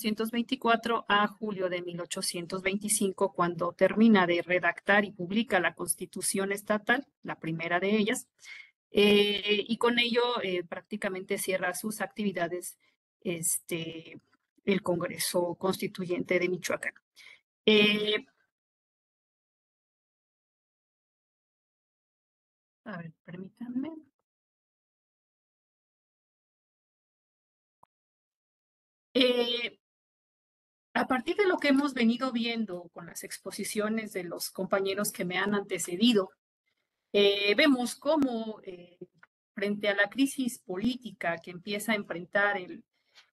1824 a julio de 1825, cuando termina de redactar y publica la Constitución Estatal, la primera de ellas, y con ello prácticamente cierra sus actividades el Congreso Constituyente de Michoacán. A ver, permítanme. A partir de lo que hemos venido viendo con las exposiciones de los compañeros que me han antecedido, vemos cómo frente a la crisis política que empieza a enfrentar el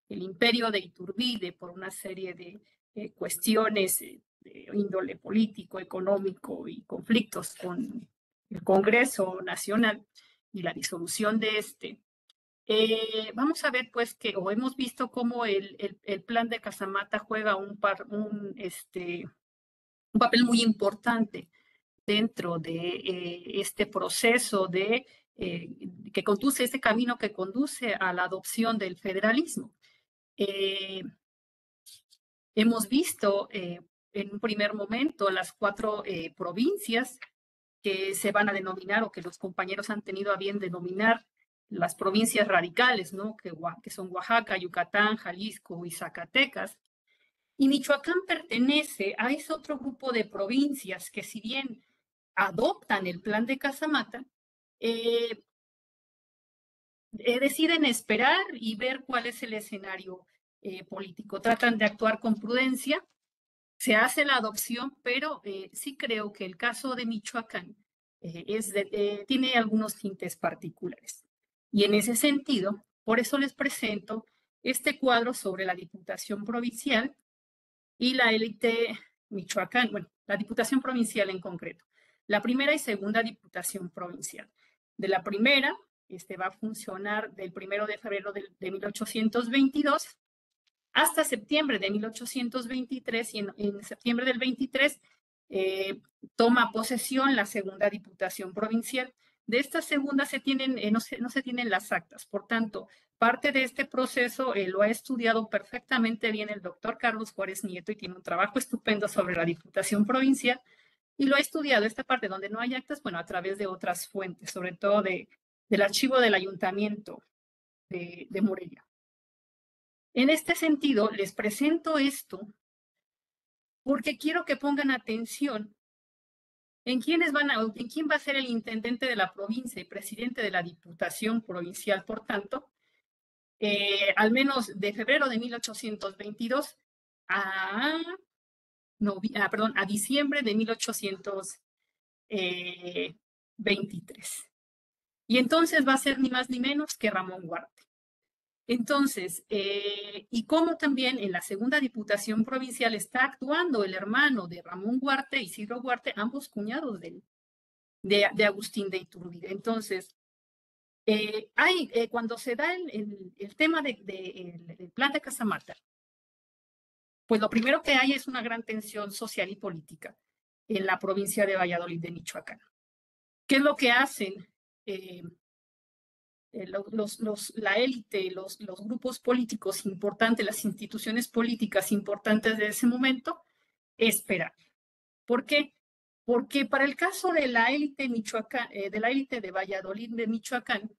imperio de Iturbide por una serie de cuestiones de índole político, económico y conflictos con el Congreso Nacional y la disolución de vamos a ver pues que, o hemos visto cómo el plan de Casamata juega un papel muy importante dentro de este proceso que conduce, este camino que conduce a la adopción del federalismo. Hemos visto en un primer momento las 4 provincias que se van a denominar, o que los compañeros han tenido a bien denominar, las provincias radicales, ¿no? Que son Oaxaca, Yucatán, Jalisco y Zacatecas. Y Michoacán pertenece a ese otro grupo de provincias que, si bien adoptan el plan de Casamata, deciden esperar y ver cuál es el escenario político. Tratan de actuar con prudencia, se hace la adopción, pero sí creo que el caso de Michoacán tiene algunos tintes particulares. Y en ese sentido, por eso les presento este cuadro sobre la Diputación Provincial y la élite Michoacán, bueno, la Diputación Provincial en concreto, la primera y segunda Diputación Provincial. De la primera, va a funcionar del 1 de febrero de 1822 hasta septiembre de 1823, y en septiembre del 23 toma posesión la segunda Diputación Provincial. De esta segunda no se tienen las actas, por tanto, parte de este proceso lo ha estudiado perfectamente bien el doctor Carlos Juárez Nieto, y tiene un trabajo estupendo sobre la Diputación Provincial, y lo ha estudiado esta parte donde no hay actas, bueno, a través de otras fuentes, sobre todo del archivo del Ayuntamiento de Morelia. En este sentido, les presento esto porque quiero que pongan atención en quién va a ser el intendente de la provincia y presidente de la Diputación Provincial, por tanto, al menos de febrero de 1822 a diciembre de 1823. Y entonces va a ser ni más ni menos que Ramón Huarte. Entonces, y como también en la segunda Diputación Provincial está actuando el hermano de Ramón Huarte, Isidro Huarte, ambos cuñados de Agustín de Iturbide. Entonces, cuando se da el tema del plan de Casamata, pues lo primero que hay es una gran tensión social y política en la provincia de Valladolid de Michoacán. ¿Qué es lo que hacen la élite, los grupos políticos importantes, las instituciones políticas importantes de ese momento? Esperar. ¿Por qué? Porque para el caso de la élite de la élite de Valladolid de Michoacán,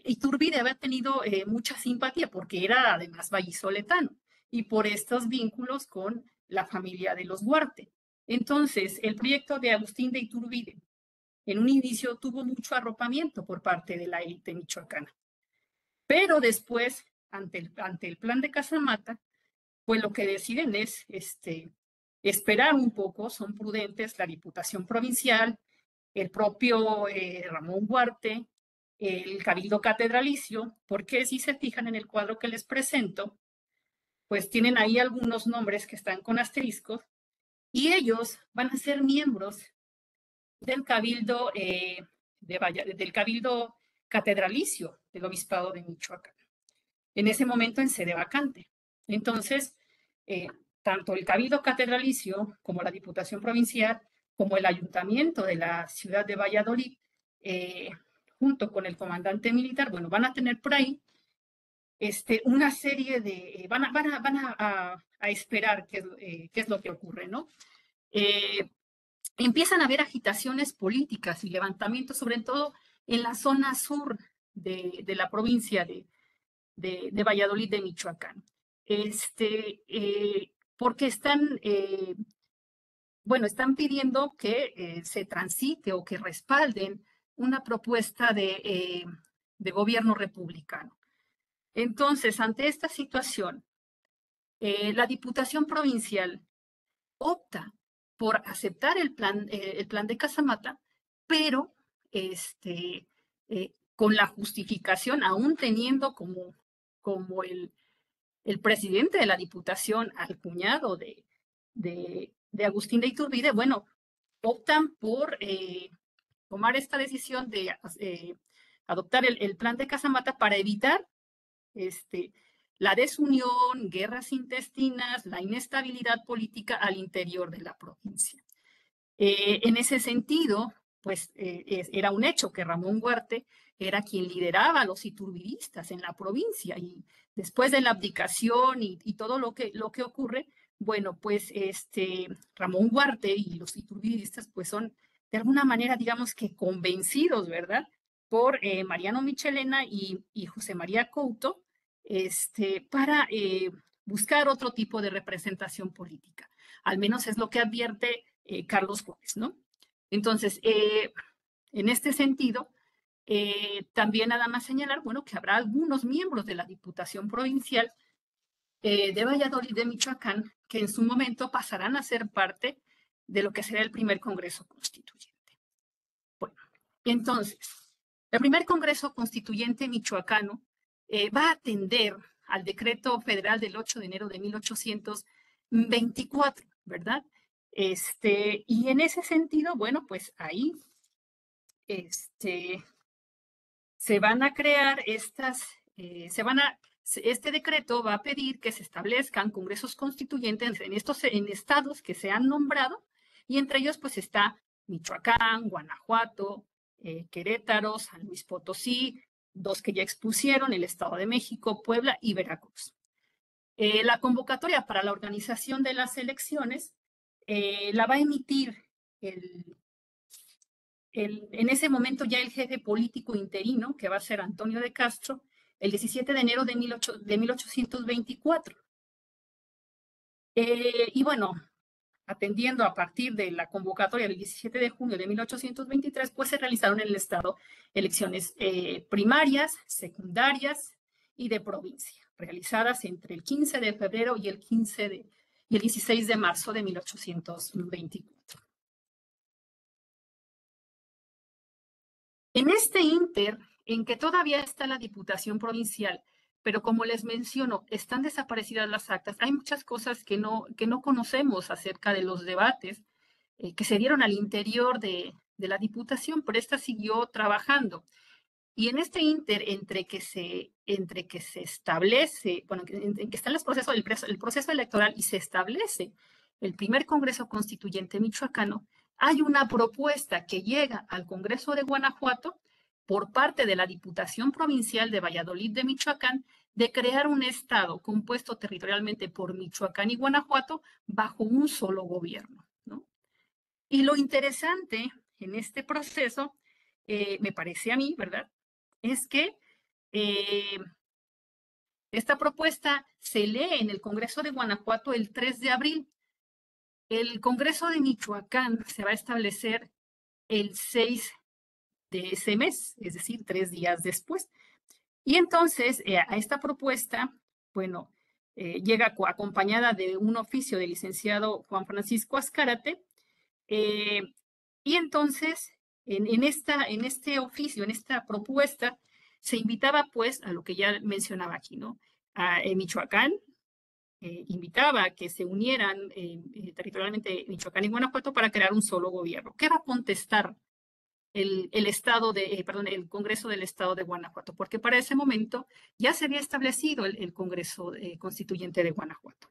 Iturbide había tenido mucha simpatía porque era además vallisoletano y por estos vínculos con la familia de los Huarte. Entonces, el proyecto de Agustín de Iturbide en un inicio tuvo mucho arropamiento por parte de la élite michoacana. Pero después, ante el plan de Casamata, pues lo que deciden es esperar un poco, son prudentes la Diputación Provincial, el propio Ramón Huarte, el Cabildo Catedralicio, porque si se fijan en el cuadro que les presento, pues tienen ahí algunos nombres que están con asteriscos, y ellos van a ser miembros del Cabildo, del Cabildo Catedralicio del Obispado de Michoacán, en ese momento en sede vacante. Entonces, tanto el Cabildo Catedralicio como la Diputación Provincial, como el Ayuntamiento de la ciudad de Valladolid, junto con el comandante militar, bueno, van a tener por ahí una serie de, van a esperar qué es lo que ocurre, ¿no? Empiezan a haber agitaciones políticas y levantamientos, sobre todo en la zona sur de la provincia de Valladolid de Michoacán. Porque están pidiendo que se transite o que respalden una propuesta de gobierno republicano. Entonces, ante esta situación, la Diputación Provincial opta por aceptar el plan de Casamata, pero con la justificación, aún teniendo como el presidente de la Diputación al cuñado de Agustín de Iturbide, bueno, optan por tomar esta decisión de adoptar el plan de Casamata para evitar la desunión, guerras intestinas, la inestabilidad política al interior de la provincia. En ese sentido, pues era un hecho que Ramón Huarte era quien lideraba a los iturbidistas en la provincia, y después de la abdicación y todo lo que ocurre, bueno, pues Ramón Huarte y los iturbidistas pues son de alguna manera, digamos que convencidos, ¿verdad? Por Mariano Michelena y José María Couto, para buscar otro tipo de representación política. Al menos es lo que advierte Carlos Juárez, ¿no? Entonces, en este sentido, también nada más señalar, bueno, que habrá algunos miembros de la Diputación Provincial de Valladolid de Michoacán que en su momento pasarán a ser parte de lo que será el primer Congreso Constituyente. Bueno, entonces, el primer Congreso Constituyente michoacano va a atender al decreto federal del 8 de enero de 1824, ¿verdad? Y en ese sentido, bueno, pues ahí se van a crear este decreto va a pedir que se establezcan congresos constituyentes en estados que se han nombrado, y entre ellos pues está Michoacán, Guanajuato, Querétaro, San Luis Potosí, dos que ya expusieron, el Estado de México, Puebla y Veracruz. La convocatoria para la organización de las elecciones la va a emitir en ese momento ya el jefe político interino, que va a ser Antonio de Castro, el 17 de enero de 1824. Y bueno, atendiendo a partir de la convocatoria del 17 de junio de 1823, pues se realizaron en el Estado elecciones primarias, secundarias y de provincia, realizadas entre el 15 de febrero y el 16 de marzo de 1824. En este ínter, en que todavía está la Diputación Provincial, pero como les menciono, están desaparecidas las actas, hay muchas cosas que no conocemos acerca de los debates que se dieron al interior de la Diputación, pero esta siguió trabajando. Y en este ínter, entre que se establece, bueno, en que está el proceso electoral y se establece el primer Congreso Constituyente michoacano, hay una propuesta que llega al Congreso de Guanajuato por parte de la Diputación Provincial de Valladolid de Michoacán de crear un estado compuesto territorialmente por Michoacán y Guanajuato bajo un solo gobierno, ¿no? Y lo interesante en este proceso, me parece a mí, ¿verdad?, es que esta propuesta se lee en el Congreso de Guanajuato el 3 de abril. El Congreso de Michoacán se va a establecer el 6 de ese mes, es decir, 3 días después. Y entonces a esta propuesta, bueno, llega acompañada de un oficio del licenciado Juan Francisco Azcárate, y entonces en este oficio, en esta propuesta, se invitaba pues a lo que ya mencionaba aquí, ¿no? A Michoacán, invitaba a que se unieran territorialmente Michoacán y Guanajuato para crear un solo gobierno. ¿Qué va a contestar el Congreso del Estado de Guanajuato? Porque para ese momento ya se había establecido el Congreso Constituyente de Guanajuato.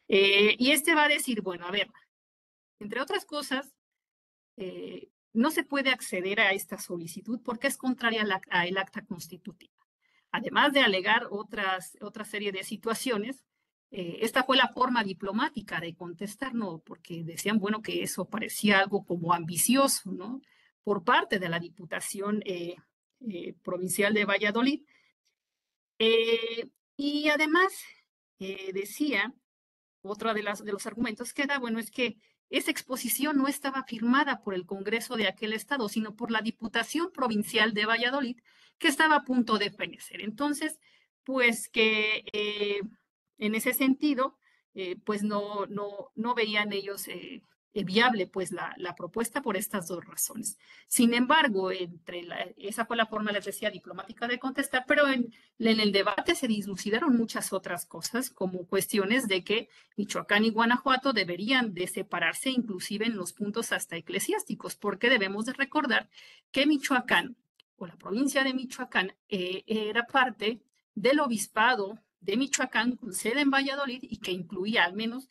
Y va a decir, bueno, a ver, entre otras cosas, no se puede acceder a esta solicitud porque es contraria al acta constitutiva. además de alegar otra serie de situaciones, esta fue la forma diplomática de contestar, ¿no? Porque decían, bueno, que eso parecía algo como ambicioso, ¿no? Por parte de la Diputación Provincial de Valladolid. Y además decía, otra de los argumentos que da, bueno, es que esa exposición no estaba firmada por el Congreso de aquel estado, sino por la Diputación Provincial de Valladolid, que estaba a punto de fenecer. Entonces, pues que en ese sentido, pues no veían ellos viable pues la propuesta por estas dos razones. Sin embargo, esa fue la forma, les decía, diplomática de contestar, pero en el debate se dilucidaron muchas otras cosas, como cuestiones de que Michoacán y Guanajuato deberían de separarse inclusive en los puntos hasta eclesiásticos, porque debemos de recordar que Michoacán o la provincia de Michoacán era parte del obispado de Michoacán con sede en Valladolid y que incluía al menos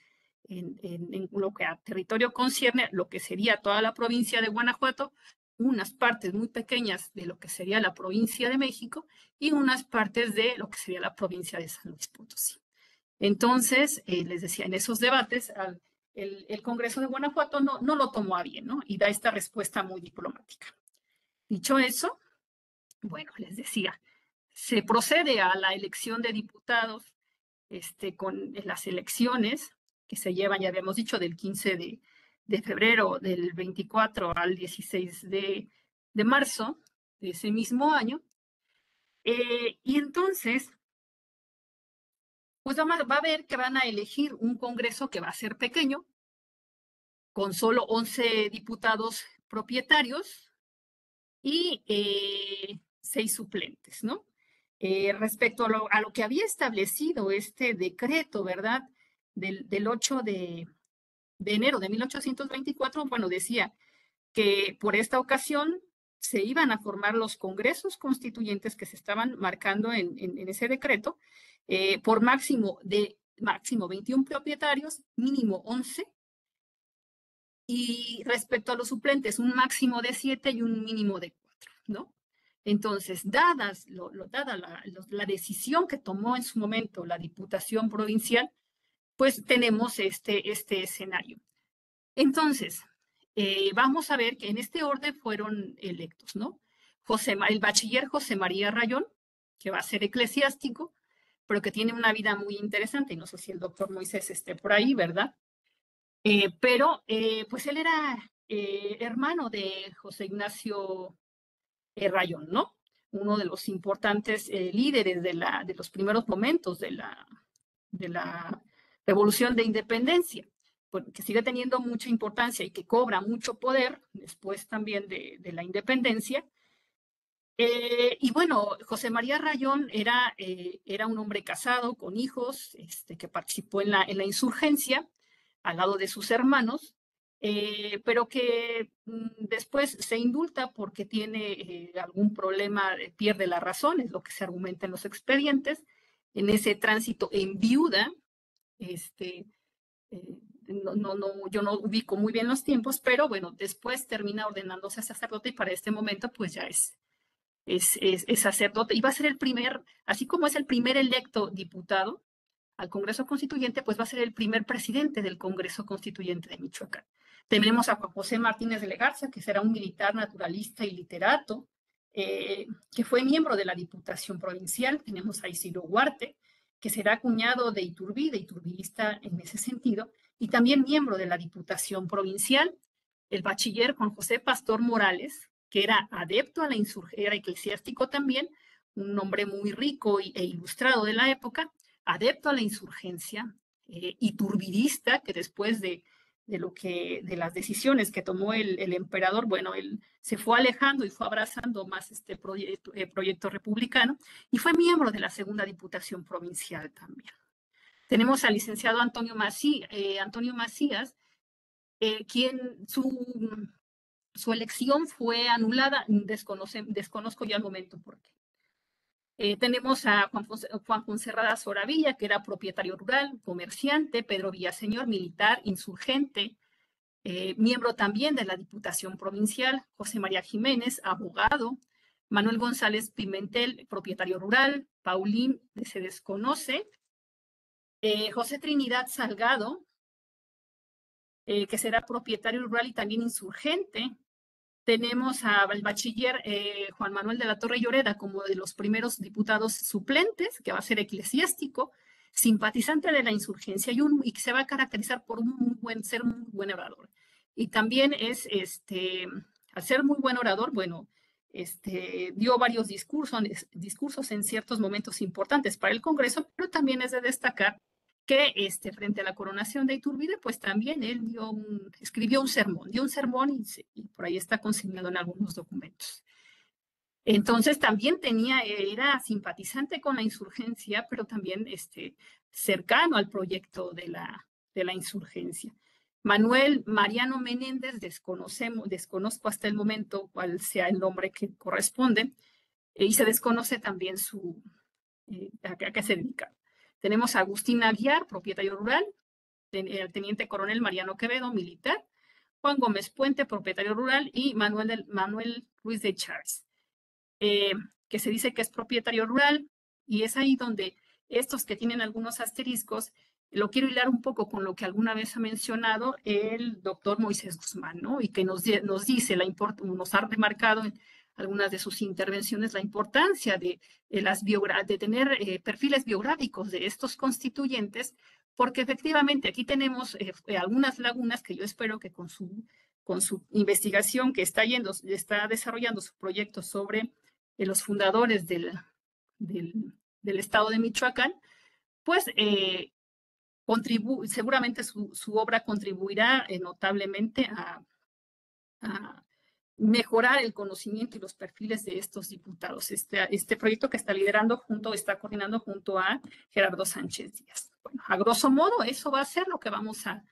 en lo que a territorio concierne, lo que sería toda la provincia de Guanajuato, unas partes muy pequeñas de lo que sería la provincia de México y unas partes de lo que sería la provincia de San Luis Potosí. Entonces, les decía, en esos debates, el Congreso de Guanajuato no lo tomó a bien, ¿no? Y da esta respuesta muy diplomática. Dicho eso, bueno, les decía, se procede a la elección de diputados con las elecciones que se llevan, ya habíamos dicho, del 15 de febrero, del 24 al 16 de marzo de ese mismo año. Y entonces, pues va a ver que van a elegir un Congreso que va a ser pequeño, con solo 11 diputados propietarios y 6 suplentes, ¿no? Respecto a lo que había establecido este decreto, ¿verdad? Del 8 de enero de 1824, bueno, decía que por esta ocasión se iban a formar los congresos constituyentes que se estaban marcando en ese decreto, por máximo 21 propietarios, mínimo 11, y respecto a los suplentes, un máximo de 7 y un mínimo de 4, ¿no? Entonces, dada la decisión que tomó en su momento la Diputación Provincial, pues tenemos este escenario. Entonces, vamos a ver que en este orden fueron electos, ¿no? El bachiller José María Rayón, que va a ser eclesiástico, pero que tiene una vida muy interesante, y no sé si el doctor Moisés esté por ahí, ¿verdad? Pero pues él era hermano de José Ignacio Rayón, ¿no? Uno de los importantes líderes de los primeros momentos de la Revolución de Independencia, que sigue teniendo mucha importancia y que cobra mucho poder después también de la independencia. Y bueno, José María Rayón era un hombre casado con hijos, que participó en la insurgencia al lado de sus hermanos, pero que después se indulta porque tiene algún problema, pierde la razón, es lo que se argumenta en los expedientes, en ese tránsito en viuda. Yo no ubico muy bien los tiempos, pero bueno, después termina ordenándose sacerdote y para este momento pues ya es sacerdote. Y va a ser el primer, así como es el primer electo diputado al Congreso Constituyente, pues va a ser el primer presidente del Congreso Constituyente de Michoacán. Tenemos a Juan José Martínez de Legarza, que será un militar naturalista y literato, que fue miembro de la Diputación Provincial. Tenemos a Isidro Huarte, que será cuñado de Iturbide, iturbidista en ese sentido, y también miembro de la Diputación Provincial. El bachiller Juan José Pastor Morales, que era adepto a la insurgencia, era eclesiástico también, un hombre muy rico e ilustrado de la época, adepto a la insurgencia, iturbidista, que después de las decisiones que tomó el emperador, bueno, él se fue alejando y fue abrazando más este proyecto republicano, y fue miembro de la segunda Diputación Provincial también. Tenemos al licenciado Antonio Macías, quien su elección fue anulada, desconozco ya el momento por qué. Tenemos a Juan Fonserrada Soravilla, que era propietario rural, comerciante, Pedro Villaseñor, militar, insurgente, miembro también de la Diputación Provincial, José María Jiménez, abogado, Manuel González Pimentel, propietario rural. Paulín, se desconoce. José Trinidad Salgado, que será propietario rural y también insurgente. Tenemos al bachiller Juan Manuel de la Torre Lloreda como de los primeros diputados suplentes, que va a ser eclesiástico, simpatizante de la insurgencia y que se va a caracterizar por ser muy buen orador. Y también al ser muy buen orador, bueno, dio varios discursos en ciertos momentos importantes para el Congreso, pero también es de destacar que frente a la coronación de Iturbide, pues también él dio un sermón y por ahí está consignado en algunos documentos. Entonces también era simpatizante con la insurgencia, pero también cercano al proyecto de la insurgencia. Manuel Mariano Menéndez, desconozco hasta el momento cuál sea el nombre que corresponde, y se desconoce también a qué se dedica. Tenemos a Agustín Aguiar, propietario rural, el teniente coronel Mariano Quevedo, militar, Juan Gómez Puente, propietario rural, y Manuel Ruiz de Charles, que se dice que es propietario rural, y es ahí donde estos que tienen algunos asteriscos, lo quiero hilar un poco con lo que alguna vez ha mencionado el doctor Moisés Guzmán, ¿no? Y que nos ha remarcado en algunas de sus intervenciones la importancia de tener perfiles biográficos de estos constituyentes, porque efectivamente aquí tenemos algunas lagunas que yo espero que con su investigación que está desarrollando su proyecto sobre los fundadores del estado de Michoacán, pues seguramente su obra contribuirá notablemente a mejorar el conocimiento y los perfiles de estos diputados. Este proyecto que está coordinando junto a Gerardo Sánchez Díaz. Bueno, a grosso modo, eso va a ser lo que vamos a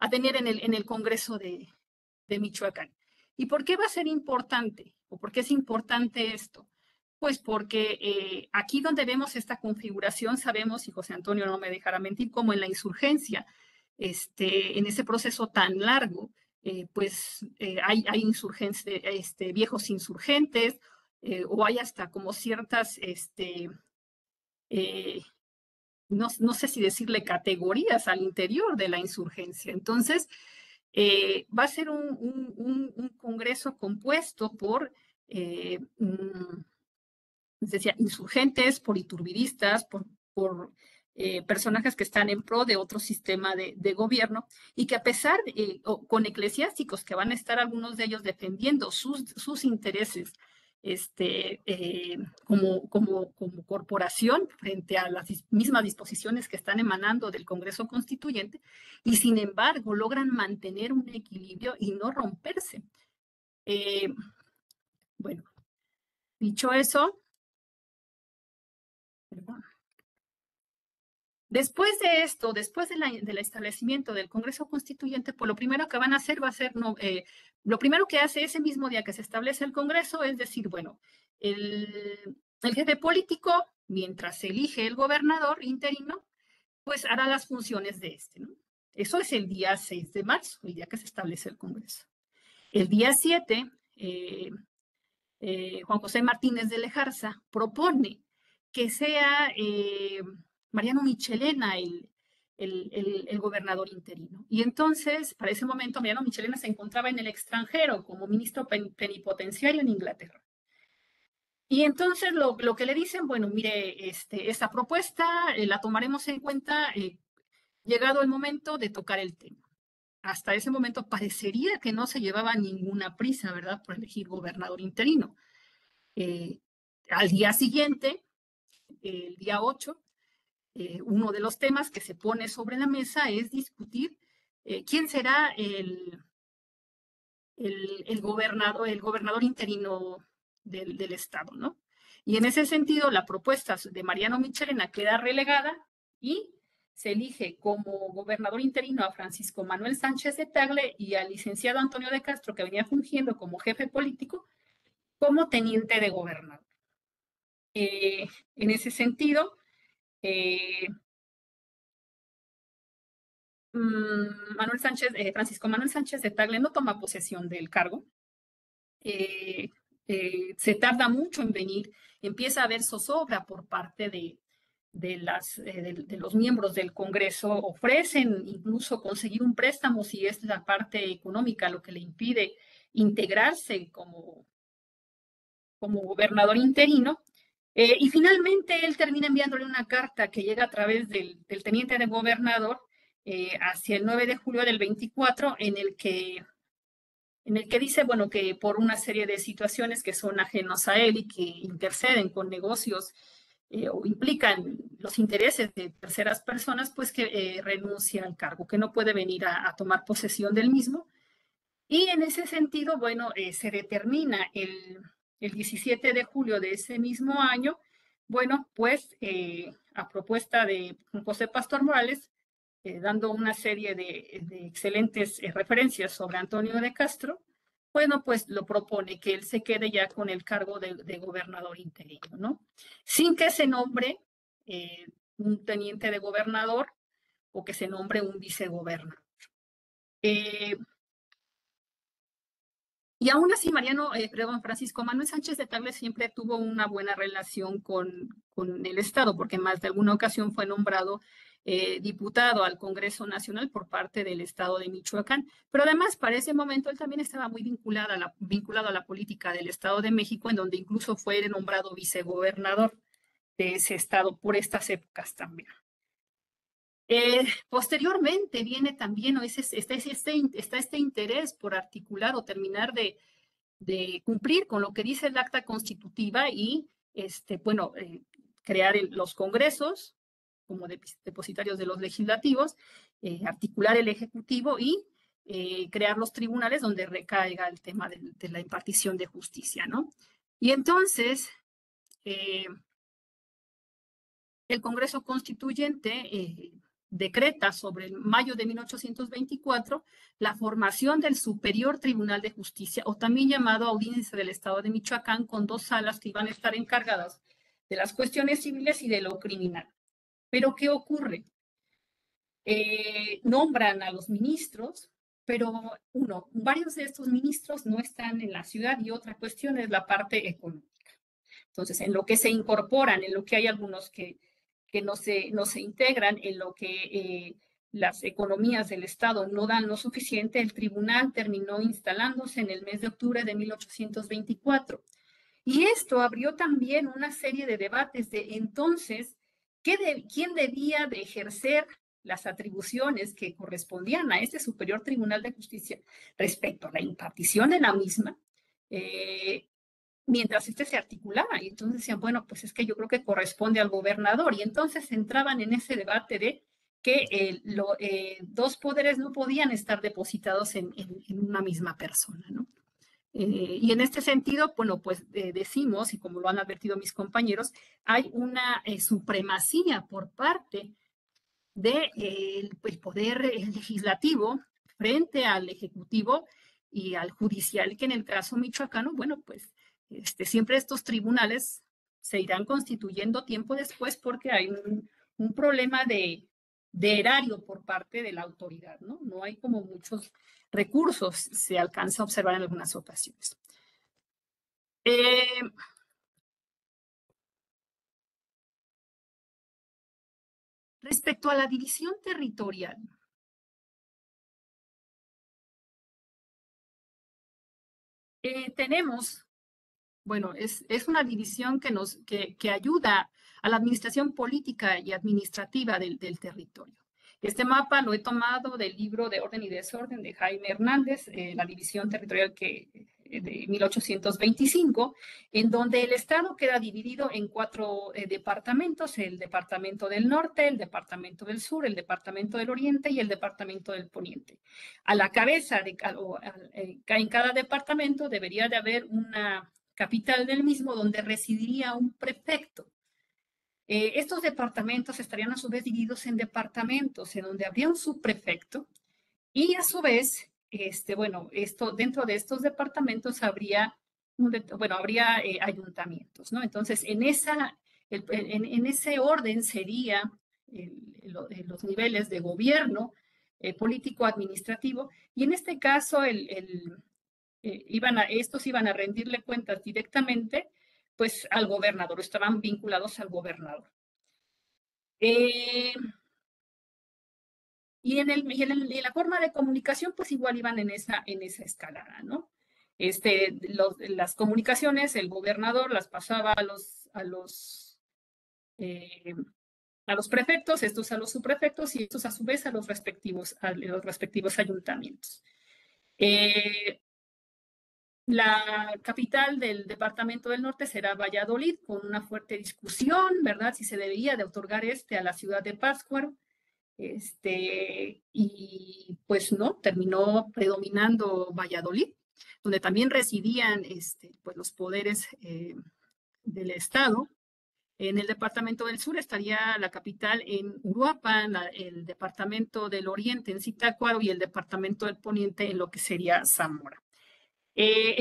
tener en el Congreso de Michoacán. ¿Y por qué va a ser importante? ¿O por qué es importante esto? Pues porque aquí donde vemos esta configuración, sabemos, y José Antonio no me dejará mentir, como en la insurgencia, en ese proceso tan largo, pues hay viejos insurgentes, o hay hasta como ciertas, no sé si decirle categorías al interior de la insurgencia. Entonces, va a ser un congreso compuesto por, decía, insurgentes, por iturbidistas, por personajes que están en pro de otro sistema de gobierno y que a pesar, con eclesiásticos que van a estar algunos de ellos defendiendo sus intereses como corporación frente a las mismas disposiciones que están emanando del Congreso Constituyente, y sin embargo logran mantener un equilibrio y no romperse. Bueno, dicho eso, perdón. Después de esto, después del establecimiento del Congreso Constituyente, pues lo primero que van a hacer va a ser, lo primero que hace ese mismo día que se establece el Congreso es decir, bueno, el jefe político, mientras se elige el gobernador interino, pues hará las funciones de ¿no? Eso es el día 6 de marzo, el día que se establece el Congreso. El día 7, Juan José Martínez de Lejarza propone que sea Mariano Michelena el gobernador interino. Y entonces, para ese momento, Mariano Michelena se encontraba en el extranjero como ministro plenipotenciario en Inglaterra. Y entonces lo que le dicen, bueno, mire, esta propuesta la tomaremos en cuenta llegado el momento de tocar el tema. Hasta ese momento parecería que no se llevaba ninguna prisa, ¿verdad?, por elegir gobernador interino. Al día siguiente, el día 8, uno de los temas que se pone sobre la mesa es discutir quién será el gobernador interino del estado, ¿no? Y en ese sentido, la propuesta de Mariano Michelena queda relegada y se elige como gobernador interino a Francisco Manuel Sánchez de Tagle y al licenciado Antonio de Castro, que venía fungiendo como jefe político, como teniente de gobernador. En ese sentido, Francisco Manuel Sánchez de Tagle no toma posesión del cargo. se tarda mucho en venir, empieza a haber zozobra por parte de los miembros del Congreso, ofrecen incluso conseguir un préstamo si es la parte económica lo que le impide integrarse como gobernador interino. Y finalmente él termina enviándole una carta que llega a través del teniente de gobernador hacia el 9 de julio del 24, en el que dice, bueno, que por una serie de situaciones que son ajenos a él y que interceden con negocios o implican los intereses de terceras personas, pues que renuncia al cargo, que no puede venir a tomar posesión del mismo. Y en ese sentido, bueno, se determina el 17 de julio de ese mismo año, bueno, pues a propuesta de José Pastor Morales, dando una serie de excelentes referencias sobre Antonio de Castro, bueno, pues lo propone que él se quede ya con el cargo de gobernador interino, ¿no? Sin que se nombre un teniente de gobernador o que se nombre un vicegobernador. Y aún así, Francisco Manuel Sánchez de Tagle siempre tuvo una buena relación con el Estado, porque más de alguna ocasión fue nombrado diputado al Congreso Nacional por parte del Estado de Michoacán. Pero además, para ese momento, él también estaba muy vinculado a la política del Estado de México, en donde incluso fue nombrado vicegobernador de ese estado por estas épocas también. Posteriormente viene también, está este interés por articular o terminar de cumplir con lo que dice el acta constitutiva y, bueno, crear los congresos como depositarios de los legislativos, articular el ejecutivo y crear los tribunales donde recaiga el tema de la impartición de justicia, ¿no? Y entonces, el Congreso Constituyente decreta sobre el mayo de 1824 la formación del Superior Tribunal de Justicia, o también llamado Audiencia del Estado de Michoacán, con 2 salas que iban a estar encargadas de las cuestiones civiles y de lo criminal. Pero ¿qué ocurre? Nombran a los ministros, pero varios de estos ministros no están en la ciudad, y otra cuestión es la parte económica. Entonces, en lo que se incorporan, en lo que hay algunos que no se integran, en lo que las economías del Estado no dan lo suficiente, el tribunal terminó instalándose en el mes de octubre de 1824. Y esto abrió también una serie de debates de entonces, ¿quién debía de ejercer las atribuciones que correspondían a este Superior Tribunal de Justicia respecto a la impartición de la misma? Mientras se articulaba. Y entonces decían, bueno, pues es que yo creo que corresponde al gobernador. Y entonces entraban en ese debate de que 2 poderes no podían estar depositados en una misma persona, ¿no? Y en este sentido, bueno, pues decimos, y como lo han advertido mis compañeros, hay una supremacía por parte del poder legislativo frente al ejecutivo y al judicial, que en el caso michoacano, bueno, pues siempre estos tribunales se irán constituyendo tiempo después porque hay un problema de erario por parte de la autoridad, ¿no? No hay como muchos recursos, se alcanza a observar en algunas ocasiones. Respecto a la división territorial, tenemos, bueno, es una división que ayuda a la administración política y administrativa del territorio. Este mapa lo he tomado del libro de Orden y Desorden de Jaime Hernández, la división territorial de 1825, en donde el Estado queda dividido en 4 departamentos: el Departamento del Norte, el Departamento del Sur, el Departamento del Oriente y el Departamento del Poniente. A la cabeza en cada departamento debería de haber una capital del mismo donde residiría un prefecto. Estos departamentos estarían a su vez divididos en departamentos, en donde habría un subprefecto, y a su vez, dentro de estos departamentos habría ayuntamientos, ¿no? Entonces, en ese orden sería los niveles de gobierno político-administrativo, y en este caso estos iban a rendirle cuentas directamente, pues, al gobernador, estaban vinculados al gobernador. Y en la forma de comunicación, pues igual iban en esa escalada, ¿no? Las comunicaciones, el gobernador las pasaba eh, a los prefectos, estos a los subprefectos y estos a su vez a los respectivos ayuntamientos. La capital del departamento del norte será Valladolid, con una fuerte discusión, ¿verdad? Si se debía de otorgar a la ciudad de Pátzcuaro. Y pues no, terminó predominando Valladolid, donde también residían pues los poderes del Estado. En el departamento del sur estaría la capital en Uruapan, el departamento del oriente en Zitácuaro y el departamento del poniente en lo que sería Zamora. Les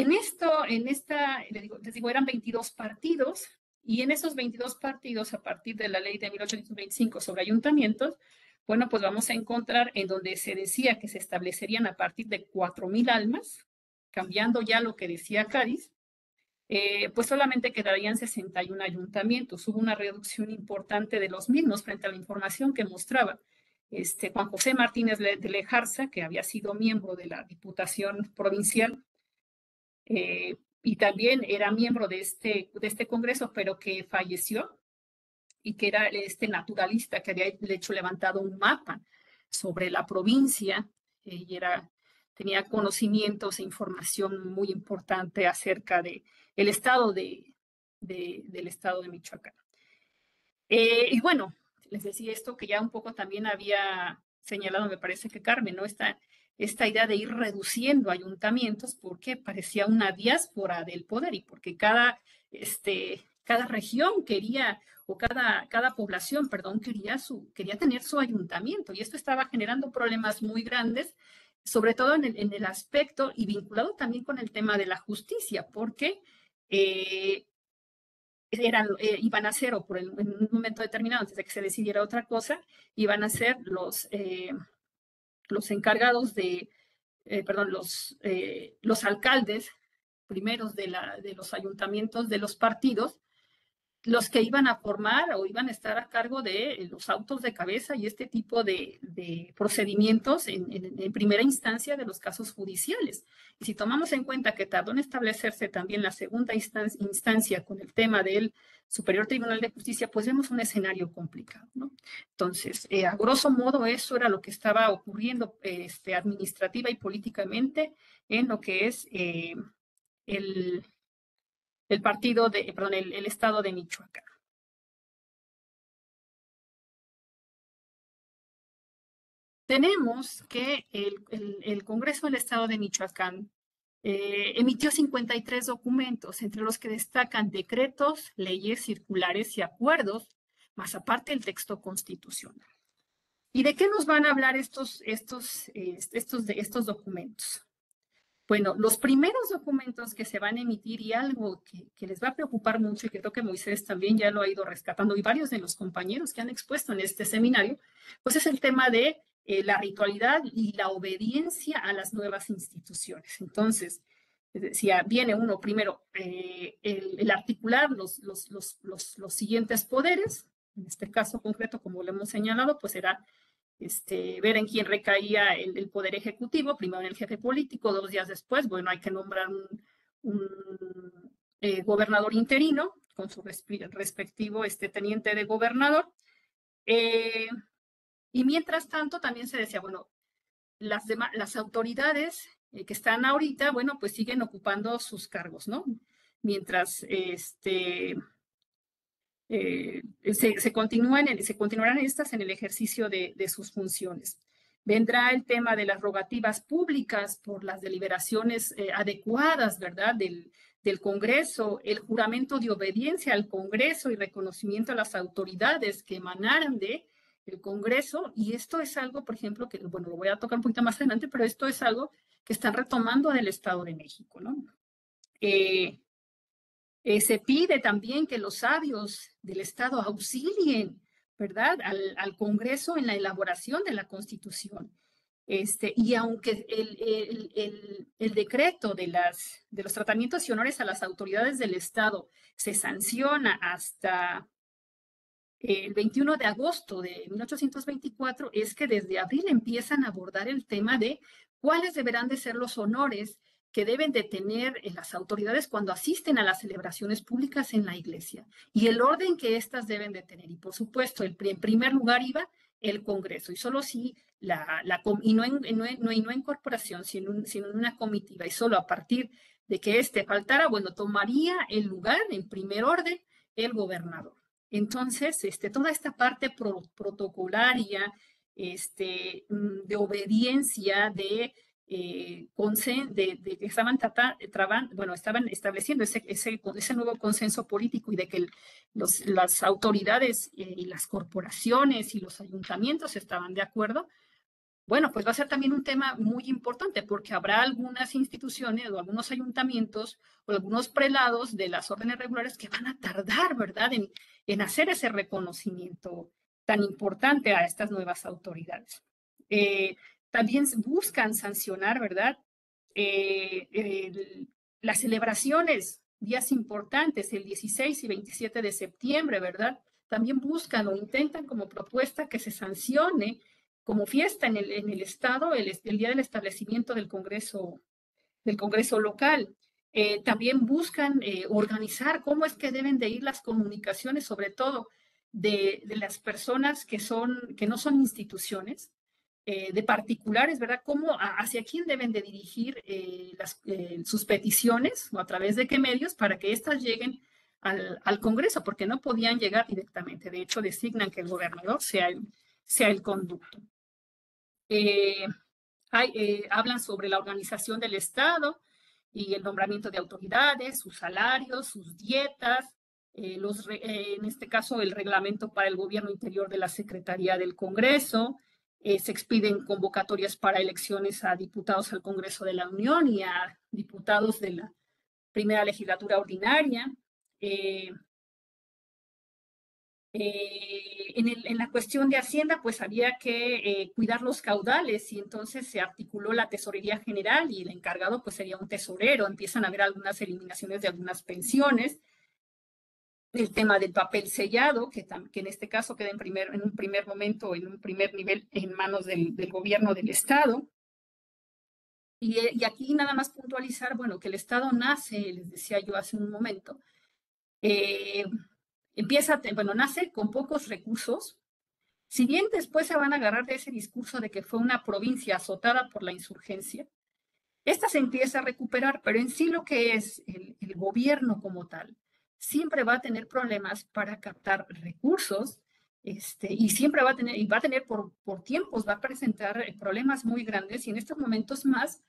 digo, eran 22 partidos, y en esos 22 partidos, a partir de la ley de 1825 sobre ayuntamientos, bueno, pues vamos a encontrar en donde se decía que se establecerían a partir de 4,000 almas, cambiando ya lo que decía Cádiz, pues solamente quedarían 61 ayuntamientos. Hubo una reducción importante de los mismos frente a la información que mostraba Juan José Martínez de Lejarza, que había sido miembro de la Diputación Provincial, y también era miembro de este congreso, pero que falleció, y que era este naturalista que había de hecho levantado un mapa sobre la provincia, y tenía conocimientos e información muy importante acerca del estado del estado de Michoacán. Y bueno, les decía esto que ya un poco también había señalado, me parece que Carmen, ¿no? Esta idea de ir reduciendo ayuntamientos, porque parecía una diáspora del poder, y porque cada región quería, o cada población, perdón, quería tener su ayuntamiento, y esto estaba generando problemas muy grandes, sobre todo en el aspecto, y vinculado también con el tema de la justicia, porque iban a ser, en un momento determinado, antes de que se decidiera otra cosa, iban a ser los encargados los alcaldes primeros de los ayuntamientos de los partidos, los que iban a formar o iban a estar a cargo de los autos de cabeza y este tipo de procedimientos en primera instancia de los casos judiciales. Y si tomamos en cuenta que tardó en establecerse también la segunda instancia con el tema del Superior Tribunal de Justicia, pues vemos un escenario complicado, ¿no? Entonces, a grosso modo, eso era lo que estaba ocurriendo administrativa y políticamente en lo que es el estado de Michoacán. Tenemos que el Congreso del Estado de Michoacán emitió 53 documentos, entre los que destacan decretos, leyes, circulares y acuerdos, más aparte el texto constitucional. ¿Y de qué nos van a hablar estos documentos? Bueno, los primeros documentos que se van a emitir, y algo que les va a preocupar mucho, y que creo que Moisés también ya lo ha ido rescatando, y varios de los compañeros que han expuesto en este seminario, pues es el tema de la ritualidad y la obediencia a las nuevas instituciones. Entonces, decía, viene uno primero, el articular los siguientes poderes. En este caso concreto, como lo hemos señalado, pues era ver en quién recaía el poder ejecutivo, primero en el jefe político, 2 días después, bueno, hay que nombrar un gobernador interino con su respectivo teniente de gobernador. Y mientras tanto también se decía, bueno, las autoridades que están ahorita, bueno, pues siguen ocupando sus cargos, ¿no? Mientras se continuarán estas en el ejercicio de sus funciones. Vendrá el tema de las rogativas públicas por las deliberaciones adecuadas, ¿verdad?, del Congreso, el juramento de obediencia al Congreso y reconocimiento a las autoridades que emanaran del Congreso. Y esto es algo, por ejemplo, que, bueno, lo voy a tocar un poquito más adelante, pero esto es algo que están retomando del Estado de México, ¿no? Se pide también que los sabios del Estado auxilien, ¿verdad?, al Congreso en la elaboración de la Constitución. Y aunque el decreto de los tratamientos y honores a las autoridades del Estado se sanciona hasta el 21 de agosto de 1824, es que desde abril empiezan a abordar el tema de cuáles deberán de ser los honores que deben de tener las autoridades cuando asisten a las celebraciones públicas en la iglesia y el orden que éstas deben de tener. Y por supuesto, en primer lugar iba el Congreso, y solo si y no en corporación, sino en una comitiva, y solo a partir de que éste faltara, bueno, tomaría el lugar en primer orden el gobernador. Entonces, toda esta parte protocolaria, de obediencia, de que estaban estableciendo ese nuevo consenso político, y de que las autoridades y las corporaciones y los ayuntamientos estaban de acuerdo. Bueno, pues va a ser también un tema muy importante, porque habrá algunas instituciones o algunos ayuntamientos o algunos prelados de las órdenes regulares que van a tardar, ¿verdad?, en hacer ese reconocimiento tan importante a estas nuevas autoridades. También buscan sancionar, ¿verdad?, las celebraciones, días importantes, el 16 y 27 de septiembre, ¿verdad? También buscan o intentan como propuesta que se sancione como fiesta en el Estado el día del establecimiento del Congreso local. También buscan organizar cómo es que deben de ir las comunicaciones, sobre todo de las personas que no son instituciones, de particulares, ¿verdad? Hacia quién deben de dirigir sus peticiones, o a través de qué medios, para que éstas lleguen al Congreso, porque no podían llegar directamente. De hecho, designan que el gobernador sea el conducto. Hablan sobre la organización del Estado y el nombramiento de autoridades, sus salarios, sus dietas, en este caso el reglamento para el gobierno interior de la Secretaría del Congreso. Se expiden convocatorias para elecciones a diputados al Congreso de la Unión y a diputados de la primera legislatura ordinaria. En la cuestión de Hacienda, pues había que cuidar los caudales, y entonces se articuló la Tesorería General, y el encargado pues sería un tesorero. Empiezan a haber algunas eliminaciones de algunas pensiones. El tema del papel sellado, que en este caso queda en un primer momento, en un primer nivel, en manos del gobierno del Estado. Y aquí nada más puntualizar, bueno, que el Estado nace, les decía yo hace un momento, nace con pocos recursos. Si bien después se van a agarrar de ese discurso de que fue una provincia azotada por la insurgencia, esta se empieza a recuperar, pero en sí lo que es el gobierno como tal siempre va a tener problemas para captar recursos, y siempre va a tener por tiempos, va a presentar problemas muy grandes, y en estos momentos más,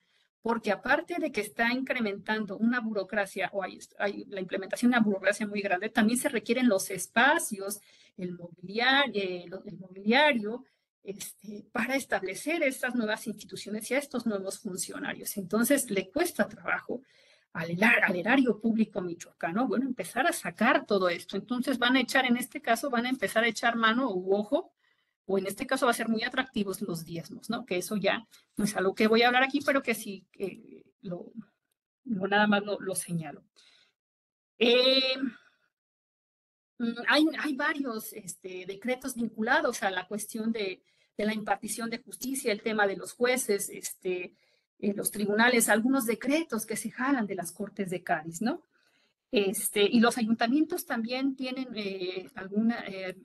porque aparte de que está incrementando una burocracia, o hay la implementación de una burocracia muy grande, también se requieren los espacios, el mobiliario, para establecer estas nuevas instituciones y a estos nuevos funcionarios. Entonces, le cuesta trabajo al erario público michoacano, bueno, empezar a sacar todo esto. Entonces, en este caso, van a empezar a echar mano u ojo, o en este caso va a ser muy atractivos los diezmos, ¿no? Que eso ya no es algo que voy a hablar aquí, pero que sí nada más lo señalo. Hay varios decretos vinculados a la cuestión de la impartición de justicia, el tema de los jueces, los tribunales, algunos decretos que se jalan de las Cortes de Cádiz, ¿no? Y los ayuntamientos también tienen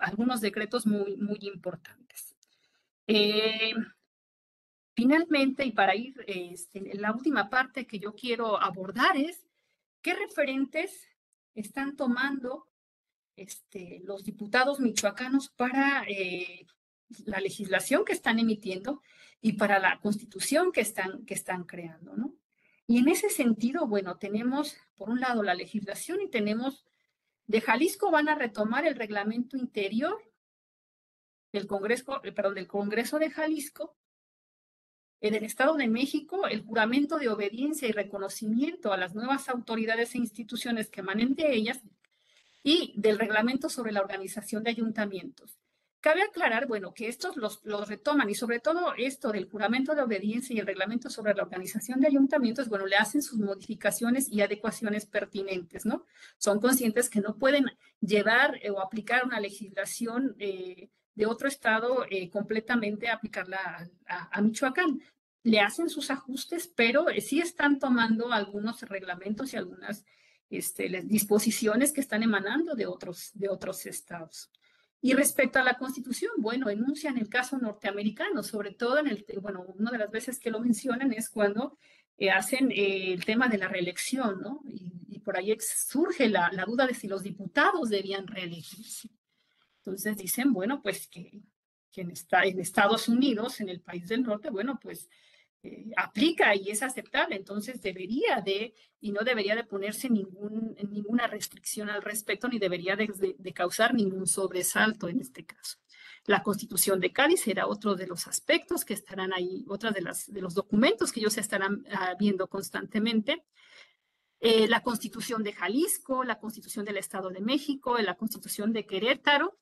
algunos decretos muy, muy importantes. Finalmente, y para ir en la última parte que yo quiero abordar, es qué referentes están tomando los diputados michoacanos para la legislación que están emitiendo y para la constitución que están creando, ¿no? Y en ese sentido, bueno, tenemos por un lado la legislación, y tenemos de Jalisco van a retomar el reglamento interior del Congreso de Jalisco. En el Estado de México, el juramento de obediencia y reconocimiento a las nuevas autoridades e instituciones que emanen de ellas, y del reglamento sobre la organización de ayuntamientos, Cabe aclarar, bueno, que estos los retoman y sobre todo esto del juramento de obediencia y el reglamento sobre la organización de ayuntamientos, bueno, le hacen sus modificaciones y adecuaciones pertinentes, ¿no? Son conscientes que no pueden llevar o aplicar una legislación de otro estado completamente aplicarla a Michoacán. Le hacen sus ajustes, pero sí están tomando algunos reglamentos y algunas disposiciones que están emanando de otros estados. Y respecto a la Constitución, bueno, enuncian el caso norteamericano, sobre todo bueno, una de las veces que lo mencionan es cuando hacen el tema de la reelección, ¿no? Y por ahí surge la duda de si los diputados debían reelegirse. Entonces dicen, bueno, pues que en Estados Unidos, en el país del norte, bueno, pues aplica y es aceptable, entonces y no debería de ponerse ninguna restricción al respecto, ni debería de causar ningún sobresalto en este caso. La Constitución de Cádiz será otro de los aspectos que estarán ahí, otra de los documentos que ellos estarán viendo constantemente. La Constitución de Jalisco, la Constitución del Estado de México, la Constitución de Querétaro,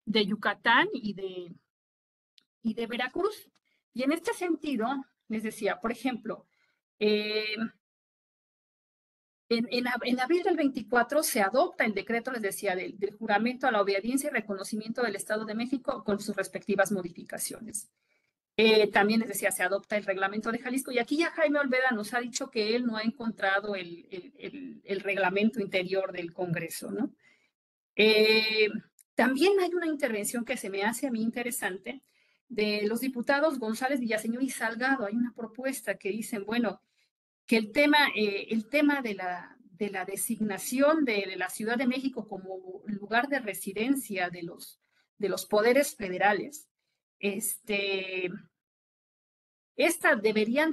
de Yucatán y de Veracruz. Y en este sentido, les decía, por ejemplo, en abril del 24 se adopta el decreto, les decía, del juramento a la obediencia y reconocimiento del Estado de México con sus respectivas modificaciones. También les decía, se adopta el reglamento de Jalisco y aquí ya Jaime Olvera nos ha dicho que él no ha encontrado el reglamento interior del Congreso, ¿no? También hay una intervención que se me hace a mí interesante de los diputados González, Villaseñor y Salgado. Hay una propuesta que dicen, bueno, que el tema de la designación de la Ciudad de México como lugar de residencia de los poderes federales, esta debería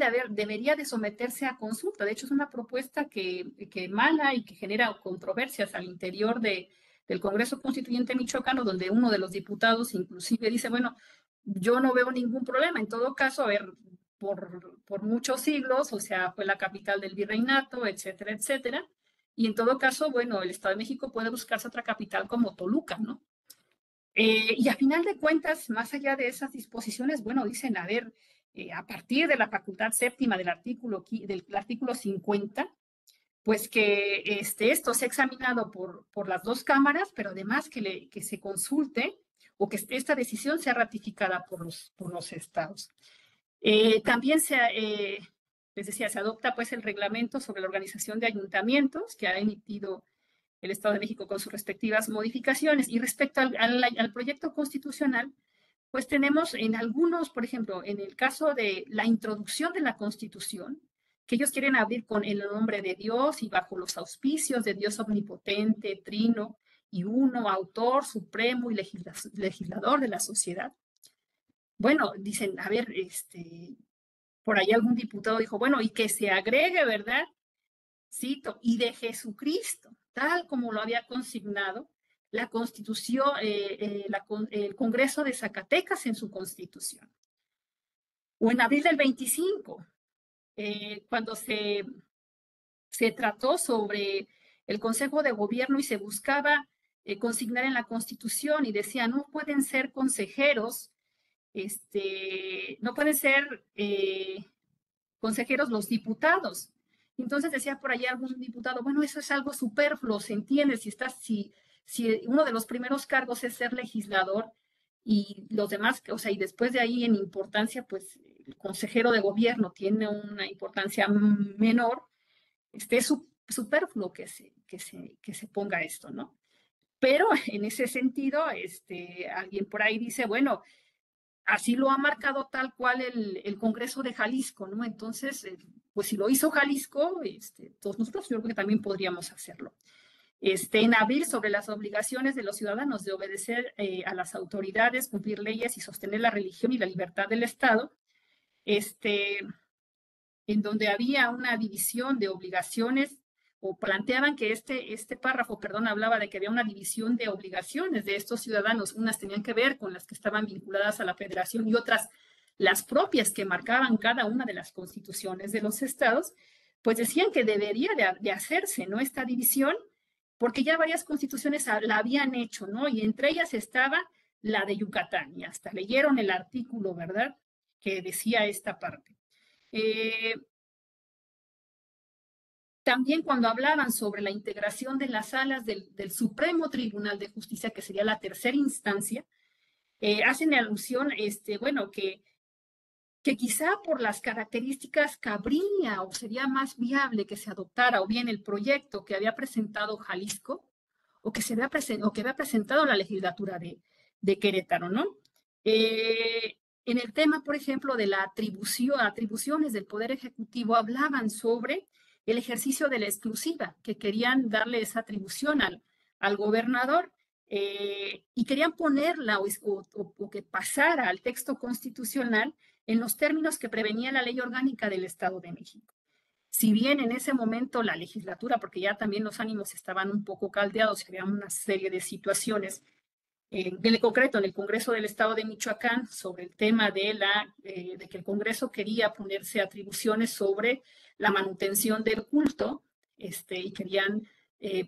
de someterse a consulta. De hecho, es una propuesta que emana y que genera controversias al interior del Congreso Constituyente michoacano, donde uno de los diputados inclusive dice, bueno, yo no veo ningún problema. En todo caso, a ver, por muchos siglos, o sea, fue la capital del virreinato, etcétera, etcétera. Y en todo caso, bueno, el Estado de México puede buscarse otra capital como Toluca, ¿no? Y a final de cuentas, más allá de esas disposiciones, bueno, dicen, a ver, a partir de la facultad séptima del artículo 50, pues que esto sea examinado por las dos cámaras, pero además que se consulte o que esta decisión sea ratificada por los estados. También les decía, se adopta pues el reglamento sobre la organización de ayuntamientos que ha emitido el Estado de México con sus respectivas modificaciones. Y respecto al proyecto constitucional, pues tenemos en algunos, por ejemplo, en el caso de la introducción de la Constitución, que ellos quieren abrir con el nombre de Dios y bajo los auspicios de Dios omnipotente, trino y uno, autor supremo y legislador de la sociedad. Bueno, dicen, a ver, por ahí algún diputado dijo, bueno, y que se agregue, ¿verdad? Cito, y de Jesucristo, tal como lo había consignado la Constitución, el Congreso de Zacatecas en su Constitución. O en abril del 25, cuando se trató sobre el Consejo de Gobierno y se buscaba consignar en la Constitución y decía, no pueden ser consejeros, no pueden ser consejeros los diputados. Entonces decía por allá algún diputado, bueno, eso es algo superfluo, ¿se entiende? Si uno de los primeros cargos es ser legislador y los demás, o sea, y después de ahí en importancia, pues el consejero de gobierno tiene una importancia menor, es superfluo que se ponga esto, ¿no? Pero en ese sentido, alguien por ahí dice, bueno, así lo ha marcado tal cual el Congreso de Jalisco, ¿no? Entonces, pues si lo hizo Jalisco, todos nosotros yo creo que también podríamos hacerlo. En abril, sobre las obligaciones de los ciudadanos de obedecer a las autoridades, cumplir leyes y sostener la religión y la libertad del Estado, en donde había una división de obligaciones o planteaban que este párrafo, perdón, hablaba de que había una división de obligaciones de estos ciudadanos. Unas tenían que ver con las que estaban vinculadas a la federación y otras las propias que marcaban cada una de las constituciones de los estados, pues decían que debería de hacerse, ¿no? Esta división, porque ya varias constituciones la habían hecho, ¿no? Y entre ellas estaba la de Yucatán, y hasta leyeron el artículo, ¿verdad?, que decía esta parte. También cuando hablaban sobre la integración de las salas del Supremo Tribunal de Justicia, que sería la tercera instancia, hacen alusión, bueno, que quizá por las características cabría o sería más viable que se adoptara o bien el proyecto que había presentado Jalisco o que había presentado la legislatura de Querétaro, ¿no? En el tema, por ejemplo, de la atribuciones del Poder Ejecutivo, hablaban sobre el ejercicio de la exclusiva, que querían darle esa atribución al gobernador y querían ponerla o que pasara al texto constitucional en los términos que prevenía la ley orgánica del Estado de México. Si bien en ese momento la legislatura, porque ya también los ánimos estaban un poco caldeados, había una serie de situaciones, en concreto en el Congreso del Estado de Michoacán, sobre el tema de que el Congreso quería ponerse atribuciones sobre la manutención del culto, y querían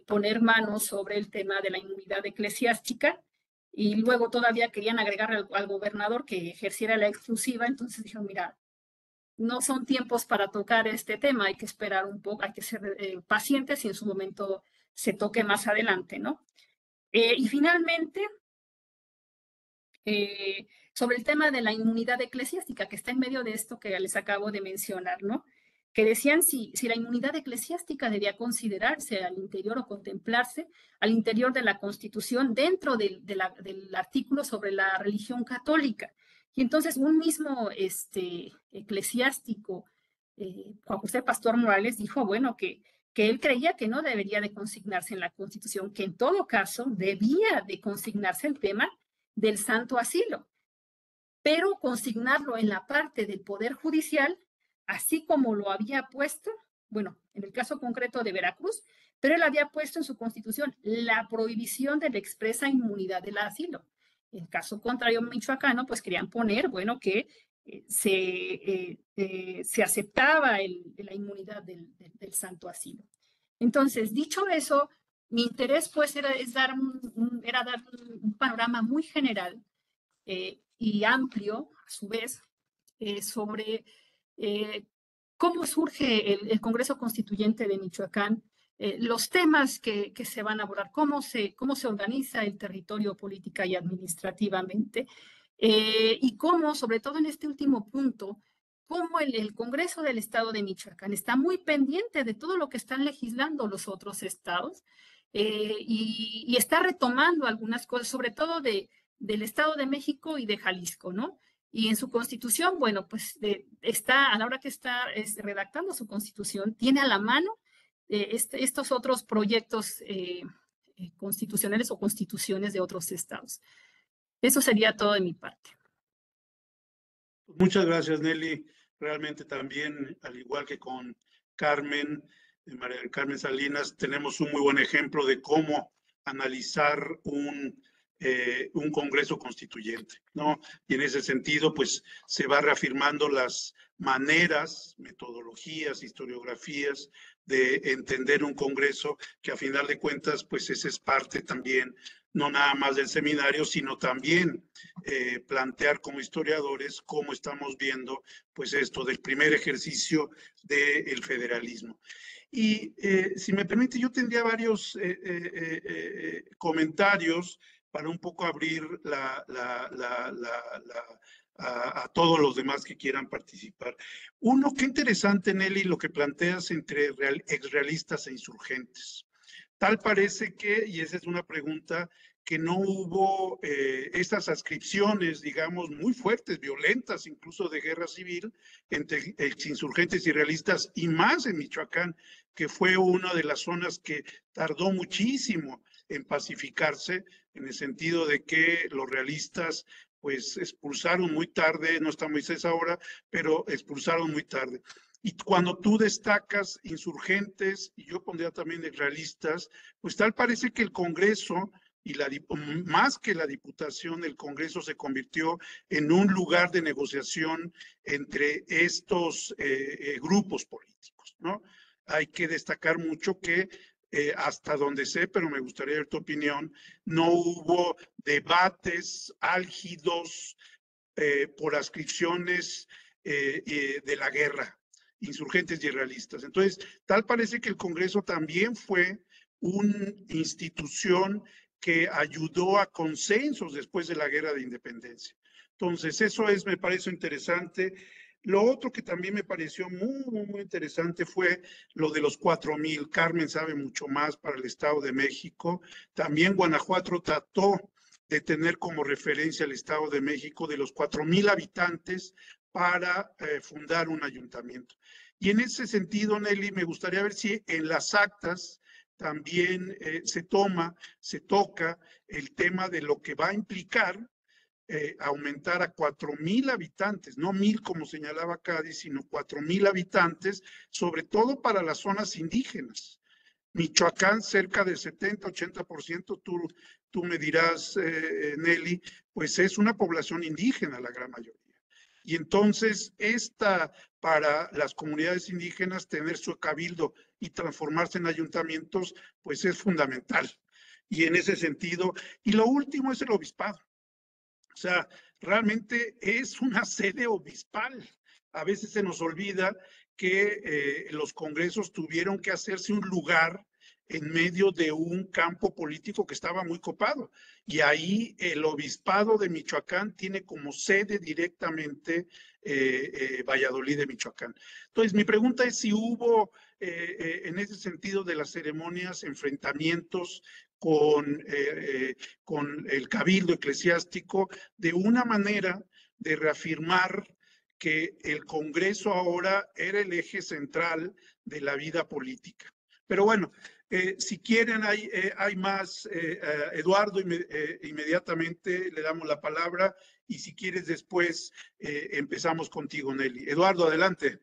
poner manos sobre el tema de la inmunidad eclesiástica, y luego todavía querían agregar al gobernador que ejerciera la exclusiva. Entonces dijeron, mira, no son tiempos para tocar este tema, hay que esperar un poco, hay que ser pacientes y en su momento se toque más adelante, ¿no? Y finalmente, sobre el tema de la inmunidad eclesiástica, que está en medio de esto que les acabo de mencionar, ¿no? Que decían si la inmunidad eclesiástica debía considerarse al interior o contemplarse al interior de la Constitución dentro del artículo sobre la religión católica. Y entonces un mismo eclesiástico, Juan José Pastor Morales, dijo, bueno, que él creía que no debería de consignarse en la Constitución, que en todo caso debía de consignarse el tema del santo asilo, pero consignarlo en la parte del Poder Judicial, así como lo había puesto, bueno, en el caso concreto de Veracruz, pero él había puesto en su Constitución la prohibición de la expresa inmunidad del asilo. En caso contrario michoacano, pues querían poner, bueno, que se aceptaba la inmunidad del santo asilo. Entonces, dicho eso, mi interés pues era dar un panorama muy general y amplio, a su vez, sobre cómo surge el Congreso Constituyente de Michoacán, los temas que se van a abordar, cómo se organiza el territorio política y administrativamente, y cómo, sobre todo en este último punto, cómo el Congreso del Estado de Michoacán está muy pendiente de todo lo que están legislando los otros estados, y está retomando algunas cosas, sobre todo del Estado de México y de Jalisco, ¿no? Y en su constitución, bueno, pues a la hora que está redactando su constitución, tiene a la mano estos otros proyectos constitucionales o constituciones de otros estados. Eso sería todo de mi parte. Muchas gracias, Nelly. Realmente también, al igual que con Carmen, María del Carmen Salinas, tenemos un muy buen ejemplo de cómo analizar un Congreso Constituyente, ¿no? Y en ese sentido, pues, se va reafirmando las maneras, metodologías, historiografías de entender un Congreso, que a final de cuentas, pues, esa es parte también, no nada más del seminario, sino también plantear como historiadores cómo estamos viendo, pues, esto del primer ejercicio del federalismo. Y si me permite, yo tendría varios comentarios para un poco abrir a todos los demás que quieran participar. Uno, qué interesante, Nelly, lo que planteas entre exrealistas e insurgentes. Tal parece que, y esa es una pregunta, que no hubo estas adscripciones, digamos, muy fuertes, violentas, incluso de guerra civil, entre insurgentes y realistas, y más en Michoacán, que fue una de las zonas que tardó muchísimo en pacificarse, en el sentido de que los realistas pues expulsaron muy tarde, no está Moisés ahora, pero expulsaron muy tarde. Y cuando tú destacas insurgentes, y yo pondría también realistas, pues tal parece que el Congreso, y más que la Diputación, el Congreso se convirtió en un lugar de negociación entre estos grupos políticos, ¿no? Hay que destacar mucho que hasta donde sé, pero me gustaría ver tu opinión, no hubo debates álgidos por ascripciones de la guerra, insurgentes y realistas. Entonces, tal parece que el Congreso también fue una institución que ayudó a consensos después de la guerra de independencia. Entonces, eso me parece interesante. Lo otro que también me pareció muy interesante fue lo de los 4,000. Carmen sabe mucho más para el Estado de México. También Guanajuato trató de tener como referencia al Estado de México de los 4,000 habitantes para fundar un ayuntamiento. Y en ese sentido, Nelly, me gustaría ver si en las actas también se toca el tema de lo que va a implicar aumentar a 4,000 habitantes, no 1,000 como señalaba Cádiz, sino 4,000 habitantes, sobre todo para las zonas indígenas. Michoacán, cerca del 70-80%, tú me dirás, Nelly, pues es una población indígena la gran mayoría. Y entonces, para las comunidades indígenas, tener su cabildo y transformarse en ayuntamientos, pues es fundamental. Y en ese sentido, y lo último es el obispado. O sea, realmente es una sede obispal. A veces se nos olvida que los congresos tuvieron que hacerse un lugar en medio de un campo político que estaba muy copado. Y ahí el obispado de Michoacán tiene como sede directamente Valladolid de Michoacán. Entonces, mi pregunta es si hubo en ese sentido de las ceremonias, enfrentamientos con el cabildo eclesiástico, de una manera de reafirmar que el Congreso ahora era el eje central de la vida política. Pero bueno, si quieren, hay más. Eduardo, inmediatamente le damos la palabra y si quieres después empezamos contigo, Nelly. Eduardo, adelante.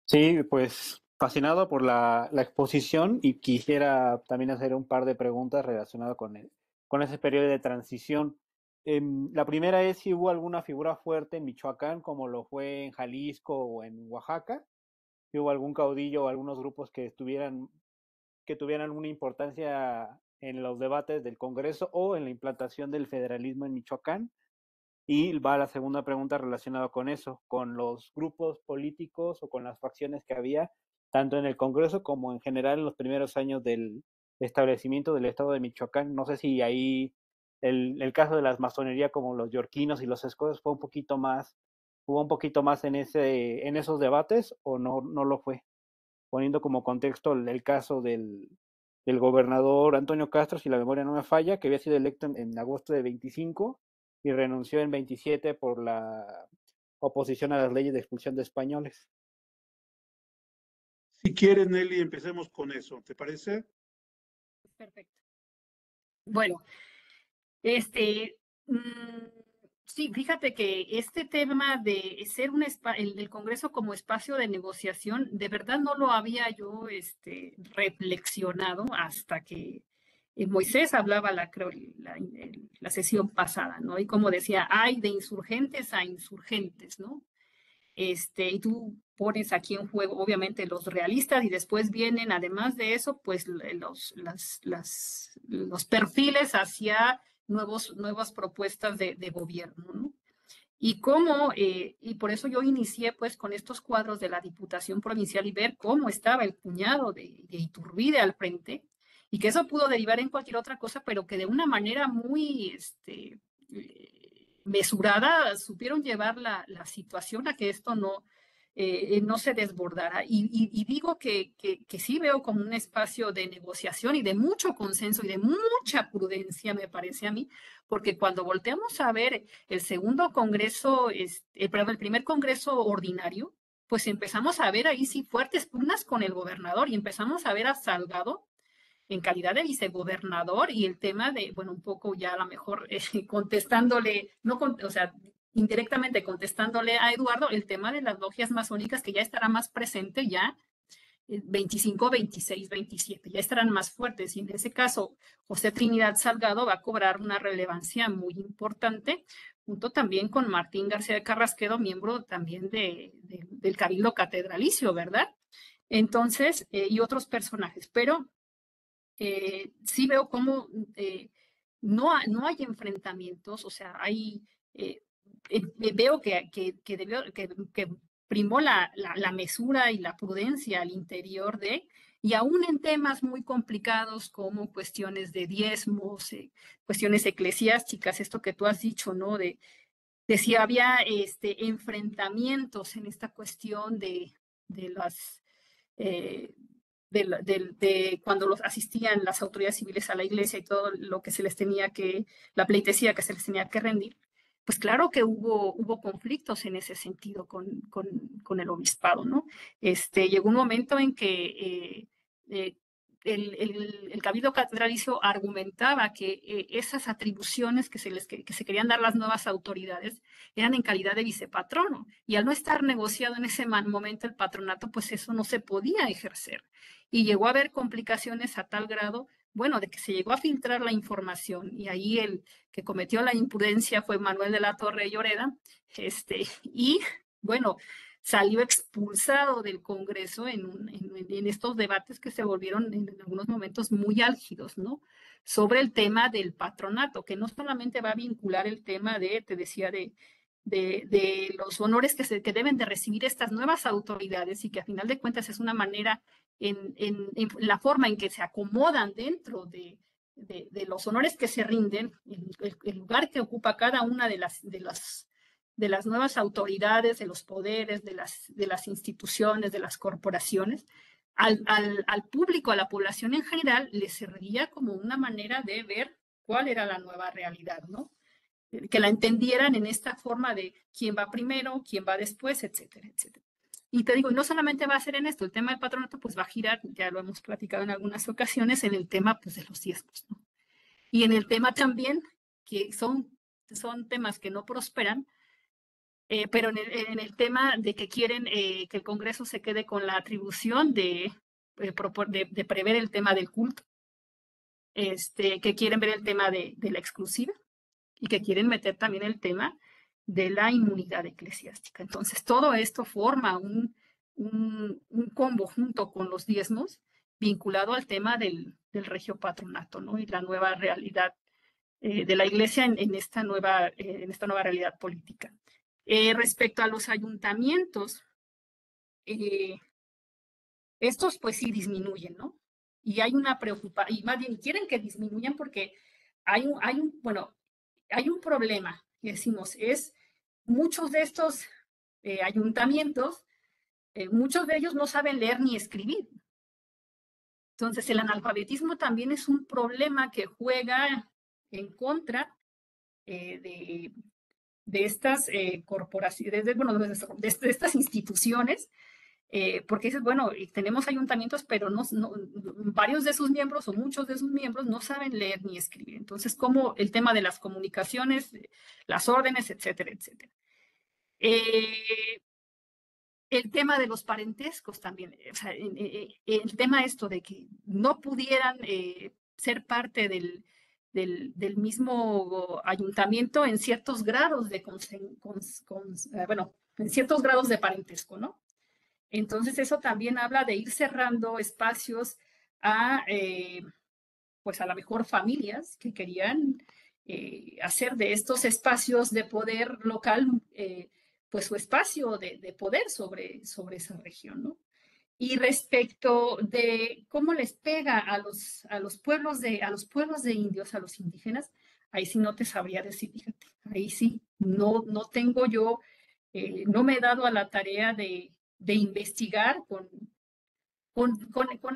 Sí, pues fascinado por la exposición y quisiera también hacer un par de preguntas relacionadas con ese periodo de transición. La primera es si hubo alguna figura fuerte en Michoacán, como lo fue en Jalisco o en Oaxaca, si hubo algún caudillo o algunos grupos que tuvieran una importancia en los debates del Congreso o en la implantación del federalismo en Michoacán. Y va la segunda pregunta relacionada con eso, con los grupos políticos o con las facciones que había, tanto en el Congreso como en general en los primeros años del establecimiento del Estado de Michoacán. No sé si ahí el caso de las masonerías como los yorquinos y los escoces hubo un poquito más en esos debates o no lo fue. Poniendo como contexto el caso del gobernador Antonio Castro, si la memoria no me falla, que había sido electo en agosto de 25 y renunció en 27 por la oposición a las leyes de expulsión de españoles. Si quieres, Nelly, empecemos con eso, ¿te parece? Perfecto. Bueno, sí, fíjate que este tema de ser el Congreso como espacio de negociación, de verdad no lo había yo reflexionado hasta que Moisés hablaba la sesión pasada, ¿no? Y como decía, hay de insurgentes a insurgentes, ¿no? Y tú pones aquí en juego, obviamente, los realistas y después vienen, además de eso, pues los perfiles hacia nuevas propuestas de gobierno, ¿no? Y por eso yo inicié pues con estos cuadros de la Diputación Provincial y ver cómo estaba el cuñado de Iturbide al frente y que eso pudo derivar en cualquier otra cosa, pero que de una manera muy mesurada supieron llevar la situación a que esto no se desbordara. Y digo que sí veo como un espacio de negociación y de mucho consenso y de mucha prudencia, me parece a mí, porque cuando volteamos a ver el segundo congreso, perdón, el primer congreso ordinario, pues empezamos a ver ahí sí fuertes pugnas con el gobernador y empezamos a ver a Salgado en calidad de vicegobernador y el tema de, bueno, un poco ya a lo mejor contestándole, o sea, indirectamente contestándole a Eduardo, el tema de las logias masónicas que ya estará más presente ya 25, 26, 27, ya estarán más fuertes y en ese caso José Trinidad Salgado va a cobrar una relevancia muy importante, junto también con Martín García de Carrasquedo, miembro también del Cabildo Catedralicio, ¿verdad? Entonces, y otros personajes, pero sí veo cómo no hay enfrentamientos, o sea, veo que primó la mesura y la prudencia al interior y aún en temas muy complicados como cuestiones de diezmos, cuestiones eclesiásticas, esto que tú has dicho, ¿no? De si había enfrentamientos en esta cuestión de las de cuando los asistían las autoridades civiles a la iglesia y todo lo que se les tenía la pleitesía que se les tenía que rendir, pues claro que hubo conflictos en ese sentido con el obispado, ¿no? Llegó un momento en que el Cabildo Catedralicio argumentaba que esas atribuciones que se querían dar las nuevas autoridades eran en calidad de vicepatrono, y al no estar negociado en ese momento el patronato, pues eso no se podía ejercer. Y llegó a haber complicaciones a tal grado, bueno, de que se llegó a filtrar la información, y ahí el que cometió la imprudencia fue Manuel de la Torre Lloreda, y bueno, salió expulsado del Congreso en estos debates que se volvieron en algunos momentos muy álgidos, ¿no? Sobre el tema del patronato, que no solamente va a vincular el tema te decía, de los honores que deben de recibir estas nuevas autoridades, y que a final de cuentas es una manera en la forma en que se acomodan dentro de los honores que se rinden, el lugar que ocupa cada una de las nuevas autoridades, de los poderes, de las instituciones, de las corporaciones. Al público, a la población en general, le servía como una manera de ver cuál era la nueva realidad, ¿no? Que la entendieran en esta forma de quién va primero, quién va después, etcétera, etcétera. Y te digo, no solamente va a ser en esto, el tema del patronato pues va a girar, ya lo hemos platicado en algunas ocasiones, en el tema pues de los diezmos, ¿no? Y en el tema también, que son temas que no prosperan, pero en el tema de que quieren que el Congreso se quede con la atribución de prever el tema del culto, que quieren ver el tema de la exclusiva, y que quieren meter también el tema de la inmunidad eclesiástica. Entonces, todo esto forma un combo junto con los diezmos vinculado al tema del regio patronato, ¿no? Y la nueva realidad de la iglesia en esta nueva realidad política. Respecto a los ayuntamientos, estos pues sí disminuyen, ¿no? Y hay una preocupación, y más bien quieren que disminuyan porque hay un problema, y decimos, muchos de estos ayuntamientos, muchos de ellos no saben leer ni escribir. Entonces, el analfabetismo también es un problema que juega en contra de estas corporaciones, de estas instituciones, porque dices, bueno, tenemos ayuntamientos, pero varios de sus miembros o muchos de sus miembros no saben leer ni escribir. Entonces, como el tema de las comunicaciones, las órdenes, etcétera, etcétera. El tema de los parentescos también, o sea, el tema esto de que no pudieran ser parte del mismo ayuntamiento en ciertos grados en ciertos grados de parentesco, ¿no? Entonces eso también habla de ir cerrando espacios pues a lo mejor familias que querían hacer de estos espacios de poder local pues su espacio de poder sobre esa región, ¿no? Y respecto de cómo les pega a los pueblos de indios, a los indígenas, ahí sí no te sabría decir, fíjate, ahí sí, no tengo yo, no me he dado a la tarea de investigar con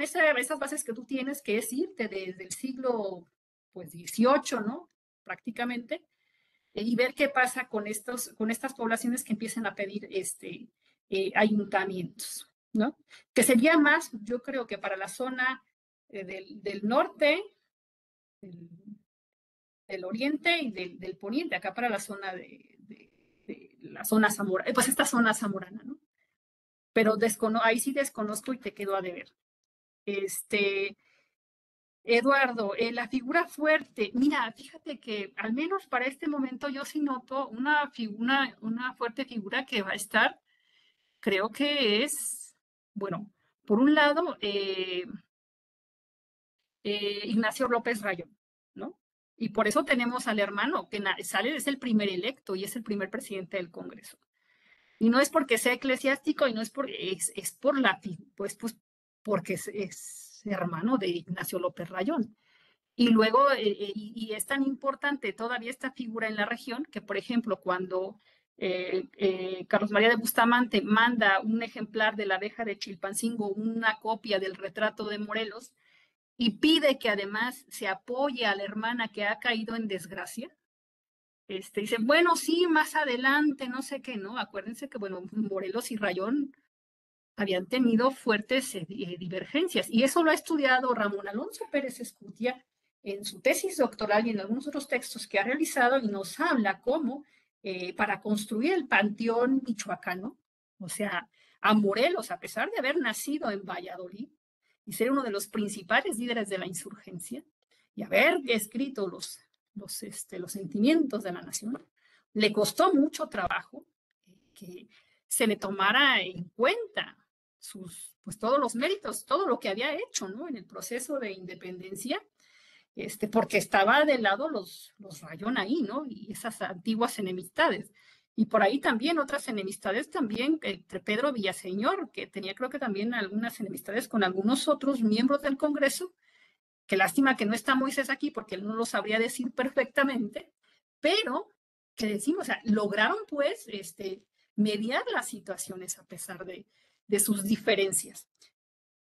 esas bases que tú tienes, que es irte desde el siglo pues, XVIII, ¿no? Prácticamente, y ver qué pasa con estas poblaciones que empiezan a pedir ayuntamientos, ¿no? Que sería más, yo creo que para la zona del norte, del oriente y del poniente, acá para la zona de la zona zamorana, pues esta zona zamorana, ¿no? Pero ahí sí desconozco y te quedo a deber. Eduardo, la figura fuerte, mira, fíjate que al menos para este momento yo sí noto una fuerte figura que va a estar, creo que es, bueno, por un lado, Ignacio López Rayón, ¿no? Y por eso tenemos al hermano, que sale, es el primer electo y es el primer presidente del Congreso. Y no es porque sea eclesiástico y no es es por pues porque es hermano de Ignacio López Rayón. Y luego, y es tan importante todavía esta figura en la región que, por ejemplo, cuando Carlos María de Bustamante manda un ejemplar de la abeja de Chilpancingo, una copia del retrato de Morelos, y pide que además se apoye a la hermana que ha caído en desgracia, dice, bueno, sí, más adelante, no sé qué, ¿no? Acuérdense que, bueno, Morelos y Rayón habían tenido fuertes divergencias, y eso lo ha estudiado Ramón Alonso Pérez Escutia en su tesis doctoral y en algunos otros textos que ha realizado, y nos habla cómo para construir el panteón michoacano, o sea, a Morelos, a pesar de haber nacido en Valladolid y ser uno de los principales líderes de la insurgencia, y haber escrito los sentimientos de la nación, le costó mucho trabajo que se le tomara en cuenta pues todos los méritos, todo lo que había hecho, ¿no? En el proceso de independencia, porque estaba de lado los Rayón ahí, ¿no? Y esas antiguas enemistades. Y por ahí también otras enemistades también entre Pedro Villaseñor, que tenía creo que también algunas enemistades con algunos otros miembros del Congreso. Qué lástima que no está Moisés aquí porque él no lo sabría decir perfectamente, pero que decimos, o sea, lograron pues mediar las situaciones a pesar de sus diferencias.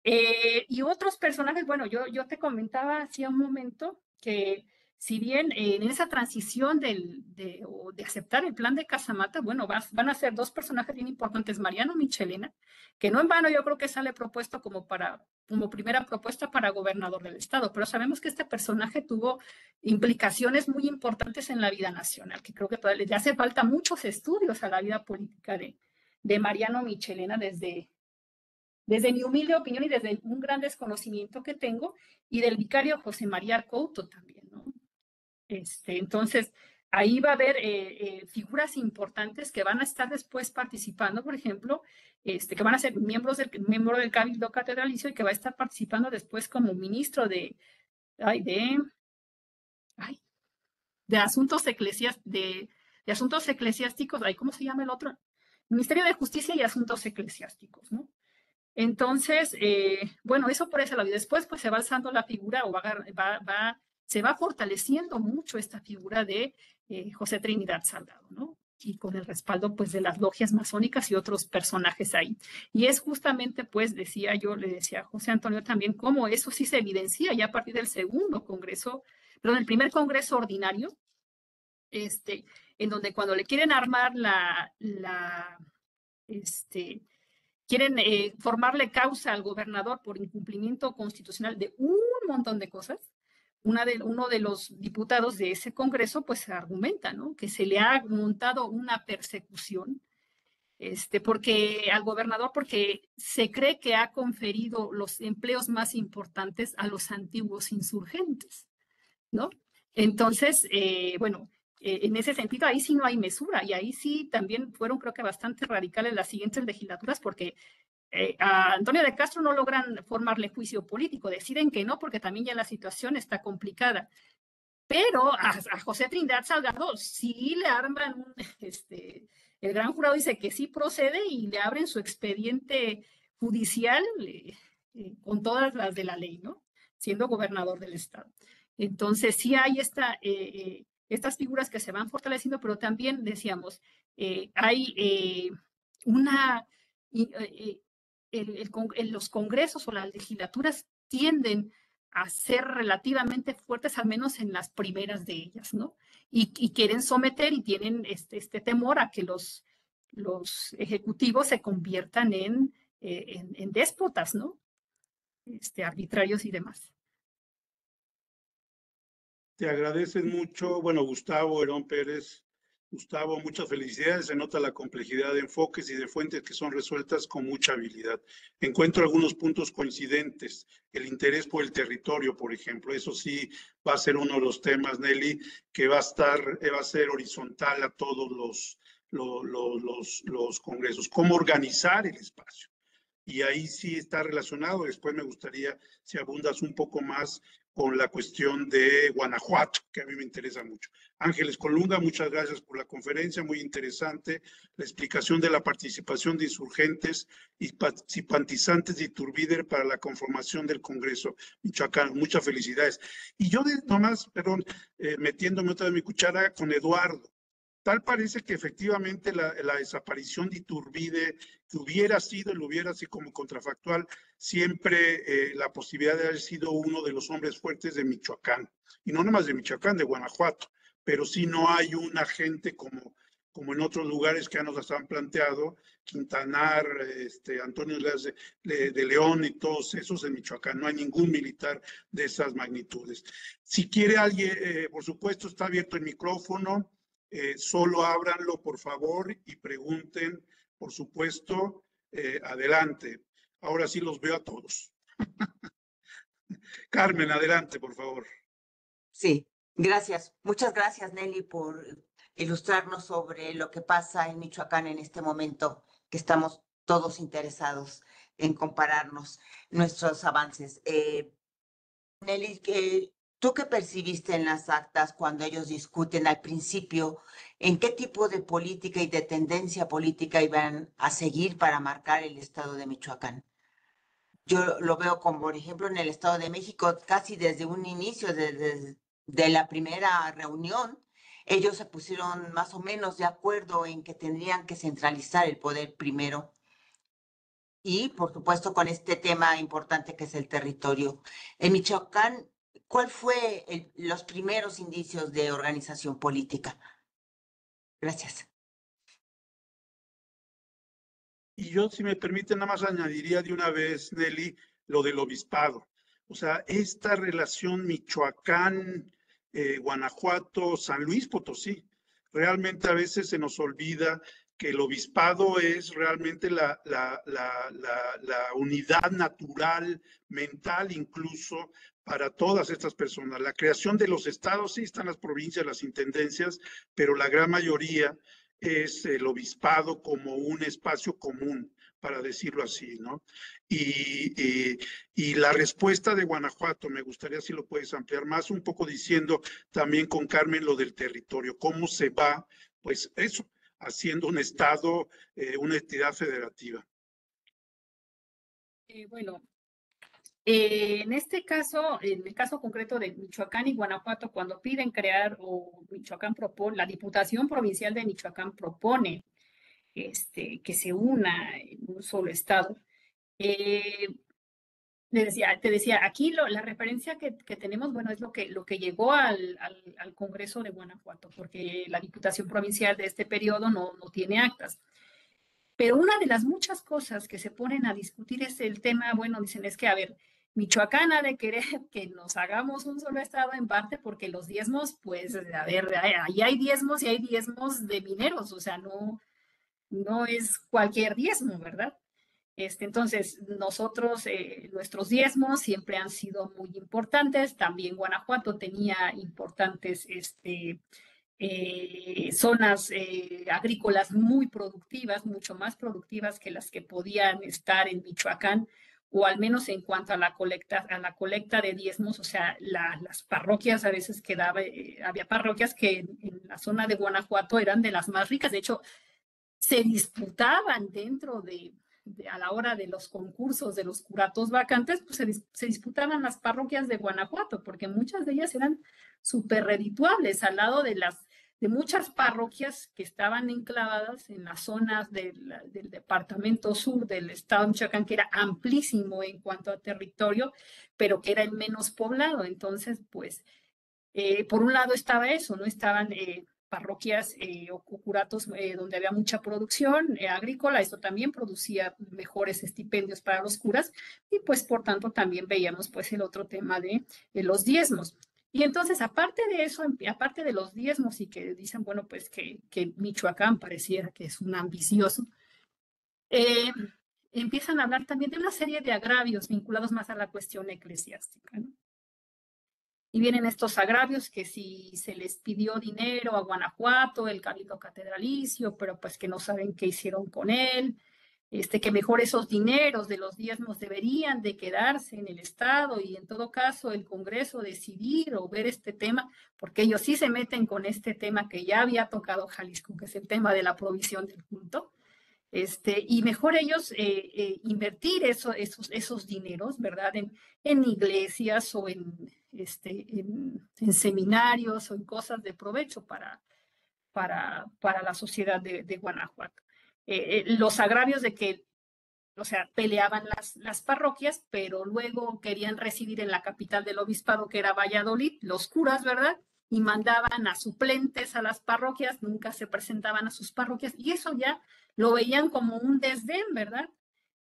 Y otros personajes, bueno, yo te comentaba hacía un momento que si bien en esa transición de aceptar el plan de Casamata, bueno, van a ser dos personajes bien importantes, Mariano Michelena, que no en vano yo creo que sale propuesto como primera propuesta para gobernador del estado, pero sabemos que este personaje tuvo implicaciones muy importantes en la vida nacional, que creo que todavía le hace falta muchos estudios a la vida política de Mariano Michelena desde mi humilde opinión y desde un gran desconocimiento que tengo, y del vicario José María Couto también, ¿no? Entonces, ahí va a haber figuras importantes que van a estar después participando, por ejemplo, que van a ser miembro del Cabildo Catedralicio y que va a estar participando después como ministro de asuntos eclesiásticos, ¿cómo se llama el otro? Ministerio de Justicia y Asuntos Eclesiásticos, ¿no? Entonces, bueno, eso por ese lado. Y después, pues se va alzando la figura se va fortaleciendo mucho esta figura de José Trinidad Salgado, ¿no? Y con el respaldo, pues, de las logias masónicas y otros personajes ahí. Y es justamente, pues, le decía a José Antonio también, cómo eso sí se evidencia ya a partir del el primer congreso ordinario, en donde cuando le quieren armar quieren formarle causa al gobernador por incumplimiento constitucional de un montón de cosas, uno de los diputados de ese congreso pues argumenta, ¿no? Que se le ha montado una persecución al gobernador porque se cree que ha conferido los empleos más importantes a los antiguos insurgentes, ¿no? Entonces, bueno, en ese sentido, ahí sí no hay mesura y ahí sí también fueron, creo que bastante radicales las siguientes legislaturas porque a Antonio de Castro no logran formarle juicio político, deciden que no porque también ya la situación está complicada. Pero a José Trinidad Salgado sí le arman, el gran jurado dice que sí procede y le abren su expediente judicial con todas las de la ley, ¿no? Siendo gobernador del estado. Entonces sí hay estas figuras que se van fortaleciendo, pero también decíamos, hay los congresos o las legislaturas tienden a ser relativamente fuertes, al menos en las primeras de ellas, ¿no? Y quieren someter y tienen este temor a que los ejecutivos se conviertan en déspotas, ¿no? Arbitrarios y demás. Te agradecen mucho, bueno, Gustavo Herón Pérez. Gustavo, muchas felicidades. Se nota la complejidad de enfoques y de fuentes que son resueltas con mucha habilidad. Encuentro algunos puntos coincidentes. El interés por el territorio, por ejemplo. Eso sí va a ser uno de los temas, Nelly, que va a ser horizontal a todos los congresos. Cómo organizar el espacio. y ahí sí está relacionado. Después me gustaría si abundas un poco más con la cuestión de Guanajuato, que a mí me interesa mucho. Ángeles Colunga, muchas gracias por la conferencia, muy interesante, la explicación de la participación de insurgentes y simpatizantes de Iturbide para la conformación del Congreso Michoacán. Muchas felicidades. Y yo nomás, perdón, metiéndome otra vez mi cuchara con Eduardo. Tal parece que efectivamente la desaparición de Iturbide, que hubiera sido, lo hubiera así como contrafactual, siempre la posibilidad de haber sido uno de los hombres fuertes de Michoacán, y no nomás de Michoacán, de Guanajuato, pero sí no hay un agente como en otros lugares que ya nos han planteado, Quintanar, Antonio de León y todos esos en Michoacán. No hay ningún militar de esas magnitudes. Si quiere alguien, por supuesto, está abierto el micrófono. Solo ábranlo, por favor, y pregunten, por supuesto, adelante. Ahora sí los veo a todos. Carmen, adelante, por favor. Sí, gracias. Muchas gracias, Nelly, por ilustrarnos sobre lo que pasa en Michoacán en este momento, que estamos todos interesados en compararnos nuestros avances. Nelly, ¿tú qué percibiste en las actas cuando ellos discuten al principio en qué tipo de política y de tendencia política iban a seguir para marcar el estado de Michoacán? Yo lo veo como, por ejemplo, en el Estado de México, casi desde un inicio, de la primera reunión, ellos se pusieron más o menos de acuerdo en que tendrían que centralizar el poder primero y, por supuesto, con este tema importante que es el territorio. En Michoacán, ¿cuál fue los primeros indicios de organización política? Gracias. Y yo, si me permite, nada más añadiría de una vez, Nelly, lo del obispado. O sea, esta relación Michoacán, Guanajuato, San Luis Potosí, realmente a veces se nos olvida que el obispado es realmente la unidad natural, mental incluso, para todas estas personas. La creación de los estados, sí están las provincias, las intendencias, pero la gran mayoría es el obispado como un espacio común, para decirlo así, ¿no? Y la respuesta de Guanajuato, me gustaría si lo puedes ampliar más, un poco diciendo también con Carmen lo del territorio, cómo se va, pues eso, haciendo un estado, una entidad federativa. Bueno, en este caso, en el caso concreto de Michoacán y Guanajuato, cuando piden crear, o Michoacán propone, la Diputación Provincial de Michoacán propone que se una en un solo estado. Te decía, aquí la referencia que tenemos, bueno, es lo que llegó al Congreso de Guanajuato, porque la Diputación Provincial de este periodo no tiene actas. Pero una de las muchas cosas que se ponen a discutir es el tema, bueno, dicen, es que, a ver, Michoacán ha de querer que nos hagamos un solo estado en parte porque los diezmos, pues, a ver, ahí hay diezmos y hay diezmos de mineros, o sea, no es cualquier diezmo, ¿verdad? Entonces, nosotros, nuestros diezmos siempre han sido muy importantes. También Guanajuato tenía importantes zonas agrícolas muy productivas, mucho más productivas que las que podían estar en Michoacán, o al menos en cuanto a la colecta de diezmos. O sea, las parroquias a veces había parroquias que en la zona de Guanajuato eran de las más ricas. De hecho, se disputaban dentro a la hora de los concursos de los curatos vacantes, pues se disputaban las parroquias de Guanajuato, porque muchas de ellas eran súper redituables al lado de muchas parroquias que estaban enclavadas en las zonas del departamento sur del estado de Michoacán, que era amplísimo en cuanto a territorio, pero que era el menos poblado. Entonces, pues, por un lado estaba eso, ¿no? Estaban parroquias o curatos donde había mucha producción agrícola. Esto también producía mejores estipendios para los curas, y pues por tanto también veíamos pues el otro tema de los diezmos. Y entonces, aparte de eso, aparte de los diezmos, y que dicen, bueno, pues que Michoacán pareciera que es un ambicioso, empiezan a hablar también de una serie de agravios vinculados más a la cuestión eclesiástica, ¿no? Y vienen estos agravios que si se les pidió dinero a Guanajuato, el cabildo catedralicio, pero pues que no saben qué hicieron con él. que mejor esos dineros de los diezmos deberían de quedarse en el Estado y en todo caso el Congreso decidir o ver este tema, porque ellos sí se meten con este tema que ya había tocado Jalisco, que es el tema de la provisión del culto. Y mejor ellos invertir esos dineros, ¿verdad? En iglesias o en seminarios o en cosas de provecho para la sociedad de Guanajuato. Los agravios de que, o sea, peleaban las parroquias, pero luego querían residir en la capital del obispado, que era Valladolid, los curas, ¿verdad? Y mandaban a suplentes a las parroquias, nunca se presentaban a sus parroquias, y eso ya lo veían como un desdén, ¿verdad?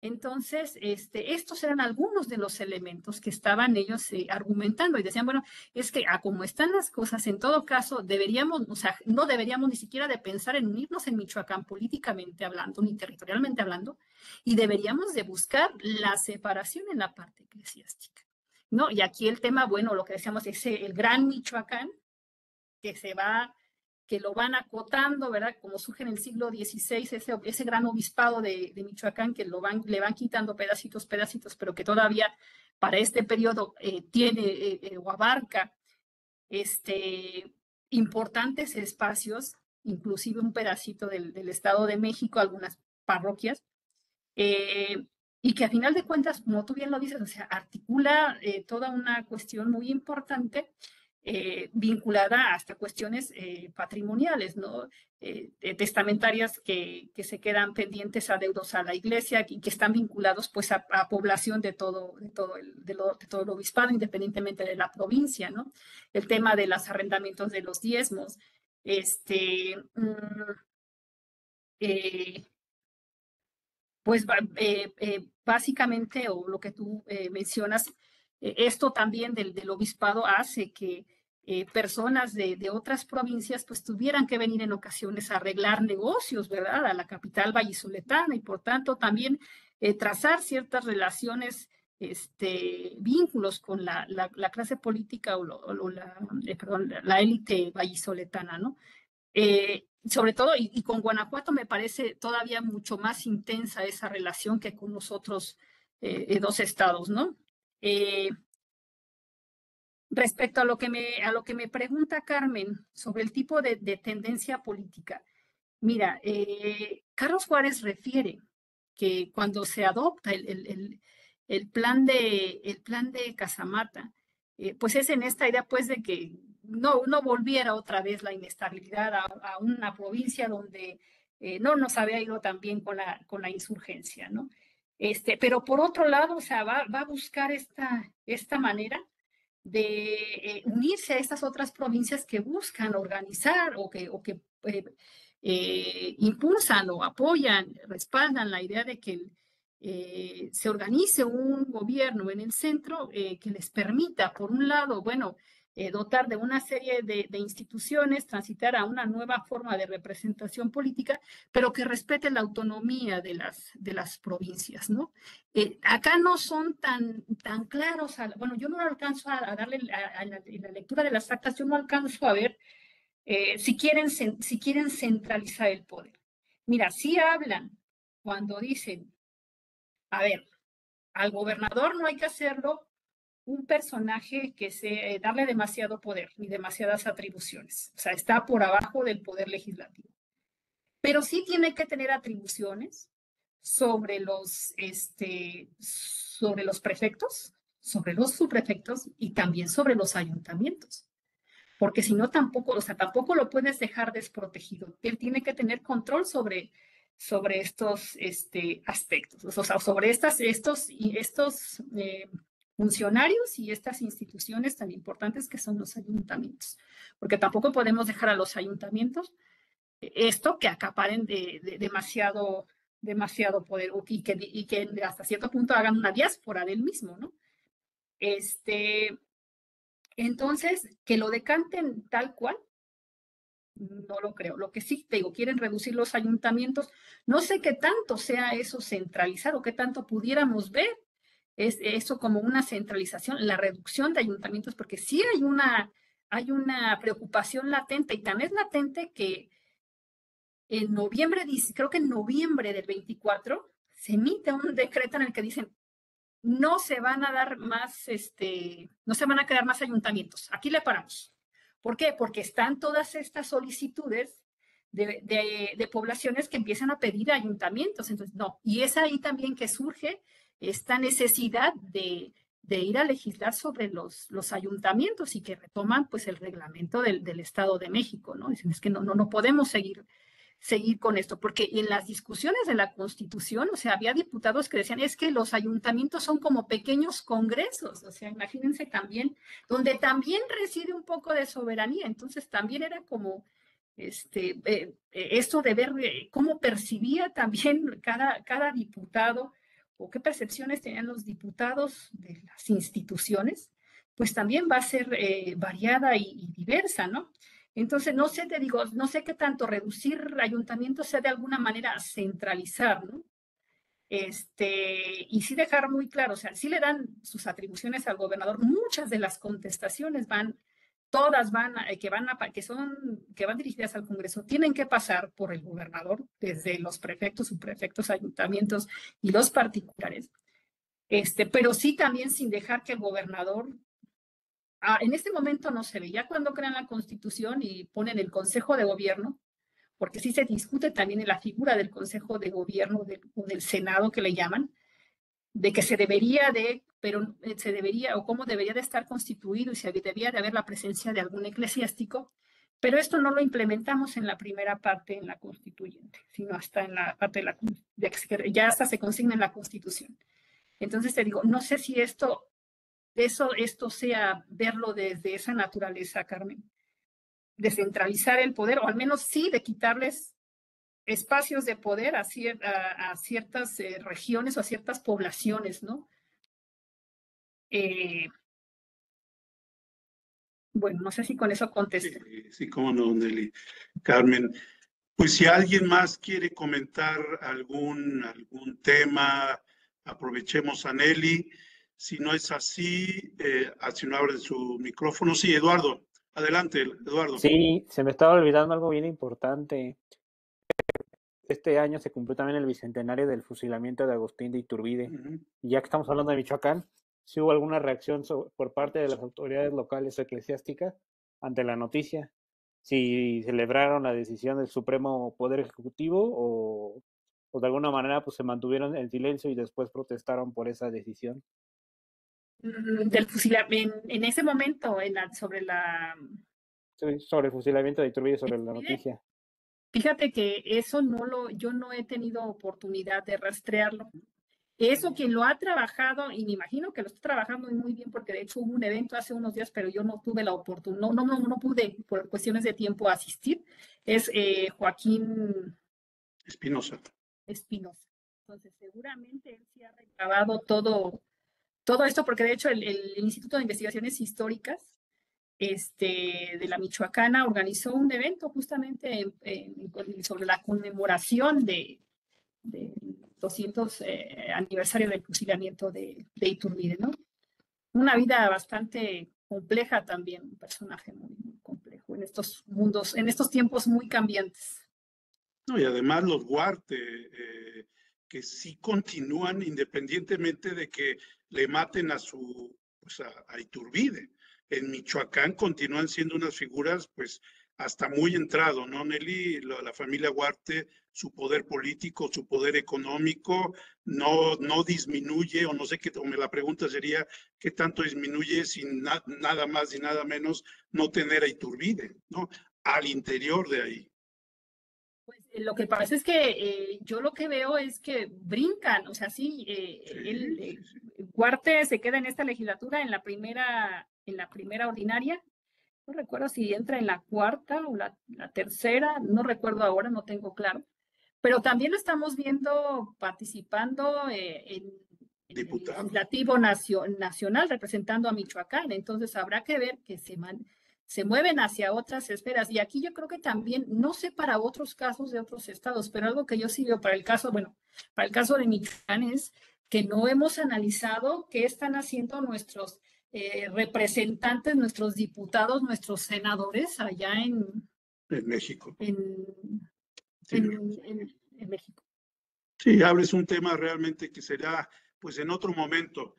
Entonces, estos eran algunos de los elementos que estaban ellos argumentando y decían, bueno, es que como están las cosas, en todo caso, deberíamos, o sea, no deberíamos ni siquiera de pensar en unirnos en Michoacán políticamente hablando, ni territorialmente hablando, y deberíamos de buscar la separación en la parte eclesiástica, ¿no? Y aquí el tema, bueno, lo que decíamos es el gran Michoacán, que lo van acotando, ¿verdad? Como surge en el siglo XVI, ese gran obispado de Michoacán, que le van quitando pedacitos, pero que todavía para este periodo tiene o abarca importantes espacios, inclusive un pedacito del Estado de México, algunas parroquias, y que a final de cuentas, como tú bien lo dices, o sea, articula toda una cuestión muy importante vinculada hasta cuestiones patrimoniales, ¿no? Testamentarias que se quedan pendientes, adeudos a la iglesia y que están vinculados pues a población de todo el obispado, independientemente de la provincia, ¿no? El tema de los arrendamientos de los diezmos, pues básicamente, o lo que tú mencionas, esto también del obispado hace que personas de otras provincias pues tuvieran que venir en ocasiones a arreglar negocios, ¿verdad? A la capital vallisoletana y por tanto también trazar ciertas relaciones, vínculos con la clase política o la élite vallisoletana, ¿no? Sobre todo, y con Guanajuato me parece todavía mucho más intensa esa relación que con los otros dos estados, ¿no? Respecto a lo que me pregunta Carmen sobre el tipo de tendencia política, mira, Carlos Juárez refiere que cuando se adopta el plan de Casamata, pues es en esta idea pues de que no volviera otra vez la inestabilidad a una provincia donde no nos había ido tan bien con la insurgencia, ¿no? Pero por otro lado, o sea, va a buscar esta manera de unirse a estas otras provincias que buscan organizar o que impulsan o apoyan, respaldan la idea de que se organice un gobierno en el centro que les permita, por un lado, bueno, dotar de una serie de instituciones, transitar a una nueva forma de representación política, pero que respete la autonomía de las provincias, ¿no? Acá no son tan claros, bueno, yo no alcanzo a darle, en la lectura de las actas, yo no alcanzo a ver si quieren centralizar el poder. Mira, sí hablan cuando dicen, a ver, al gobernador no hay que hacerlo un personaje que darle demasiado poder ni demasiadas atribuciones. O sea, está por abajo del poder legislativo. Pero sí tiene que tener atribuciones sobre los prefectos, sobre los subprefectos y también sobre los ayuntamientos. Porque si no, tampoco lo puedes dejar desprotegido. Él tiene que tener control sobre estos aspectos, o sea, sobre estos funcionarios y estas instituciones tan importantes que son los ayuntamientos. Porque tampoco podemos dejar a los ayuntamientos que acaparen de demasiado poder y que hasta cierto punto hagan una diáspora del mismo, ¿no? Entonces, que lo decanten tal cual, no lo creo. Lo que sí, te digo, quieren reducir los ayuntamientos. No sé qué tanto sea eso centralizado, qué tanto pudiéramos ver eso como una centralización, la reducción de ayuntamientos, porque sí hay una preocupación latente, y tan es latente que creo que en noviembre del 24 se emite un decreto en el que dicen, no se van a dar más, no se van a crear más ayuntamientos. Aquí le paramos. ¿Por qué? Porque están todas estas solicitudes de poblaciones que empiezan a pedir ayuntamientos. Entonces, no. Y es ahí también que surge esta necesidad de ir a legislar sobre los ayuntamientos y que retoman pues el reglamento del Estado de México, ¿no? Dicen, es que no podemos seguir con esto, porque en las discusiones de la Constitución, o sea, había diputados que decían, es que los ayuntamientos son como pequeños congresos, o sea, imagínense también, donde también reside un poco de soberanía, entonces también era como esto de ver cómo percibía también cada diputado o qué percepciones tenían los diputados de las instituciones, pues también va a ser variada y diversa, ¿no? Entonces, no sé, te digo, no sé qué tanto reducir ayuntamientos sea de alguna manera centralizar, ¿no? Y sí dejar muy claro, o sea, sí le dan sus atribuciones al gobernador, muchas de las contestaciones todas que van dirigidas al Congreso, tienen que pasar por el gobernador, desde los prefectos, subprefectos, ayuntamientos y los particulares, pero sí también sin dejar que el gobernador en este momento no se ve, ya cuando crean la Constitución y ponen el Consejo de Gobierno, porque sí se discute también en la figura del Consejo de Gobierno o del Senado que le llaman, de que se debería o cómo debería de estar constituido y si debería de haber la presencia de algún eclesiástico, pero esto no lo implementamos en la primera parte en la constituyente, sino hasta en la parte ya hasta se consigna en la Constitución. Entonces te digo, no sé si esto sea verlo desde esa naturaleza, Carmen, descentralizar el poder, o al menos sí de quitarles espacios de poder a ciertas regiones o a ciertas poblaciones, ¿no? Bueno, no sé si con eso contesté. Sí, cómo no, Nelly. Carmen, pues si alguien más quiere comentar algún tema, aprovechemos a Nelly. Si no es así, si no abre su micrófono. Sí, Eduardo, adelante, Eduardo. Sí, se me estaba olvidando algo bien importante. Este año se cumplió también el bicentenario del fusilamiento de Agustín de Iturbide. Y ya que estamos hablando de Michoacán, ¿sí hubo alguna reacción por parte de las autoridades locales o eclesiásticas ante la noticia? ¿Si celebraron la decisión del Supremo Poder Ejecutivo o de alguna manera pues se mantuvieron en silencio y después protestaron por esa decisión? Del fusilamiento, en ese momento, sobre el fusilamiento de Iturbide, sobre la noticia. Fíjate que eso yo no he tenido oportunidad de rastrearlo. Eso quien lo ha trabajado, y me imagino que lo está trabajando muy bien, porque de hecho hubo un evento hace unos días, pero yo no tuve la oportunidad, no pude por cuestiones de tiempo asistir, es Joaquín Espinosa. Entonces seguramente él sí ha recabado todo esto, porque de hecho el Instituto de Investigaciones Históricas de la Michoacana organizó un evento justamente sobre la conmemoración del 200 aniversario del fusilamiento de Iturbide, ¿no? Una vida bastante compleja también, un personaje muy, muy complejo en estos mundos, en estos tiempos muy cambiantes. No, y además los Huarte, que sí continúan independientemente de que le maten a Iturbide. En Michoacán continúan siendo unas figuras, pues, hasta muy entrado, ¿no, Nelly? La familia Huarte, su poder político, su poder económico, no disminuye, o no sé qué, la pregunta sería, ¿qué tanto disminuye sin nada más y nada menos no tener a Iturbide, ¿no? Al interior de ahí. Pues lo que pasa es que yo lo que veo es que brincan, o sea, sí, Huarte se queda en esta legislatura en la primera ordinaria, no recuerdo si entra en la cuarta o la tercera, no recuerdo ahora, no tengo claro, pero también lo estamos viendo participando en el legislativo nacional representando a Michoacán, entonces habrá que ver que se mueven hacia otras esferas. Y aquí yo creo que también, no sé para otros casos de otros estados, pero algo que yo sí veo para el caso de Michoacán es que no hemos analizado qué están haciendo nuestros representantes, nuestros diputados, nuestros senadores allá en México. En México. Sí, abres un tema realmente que será, pues en otro momento,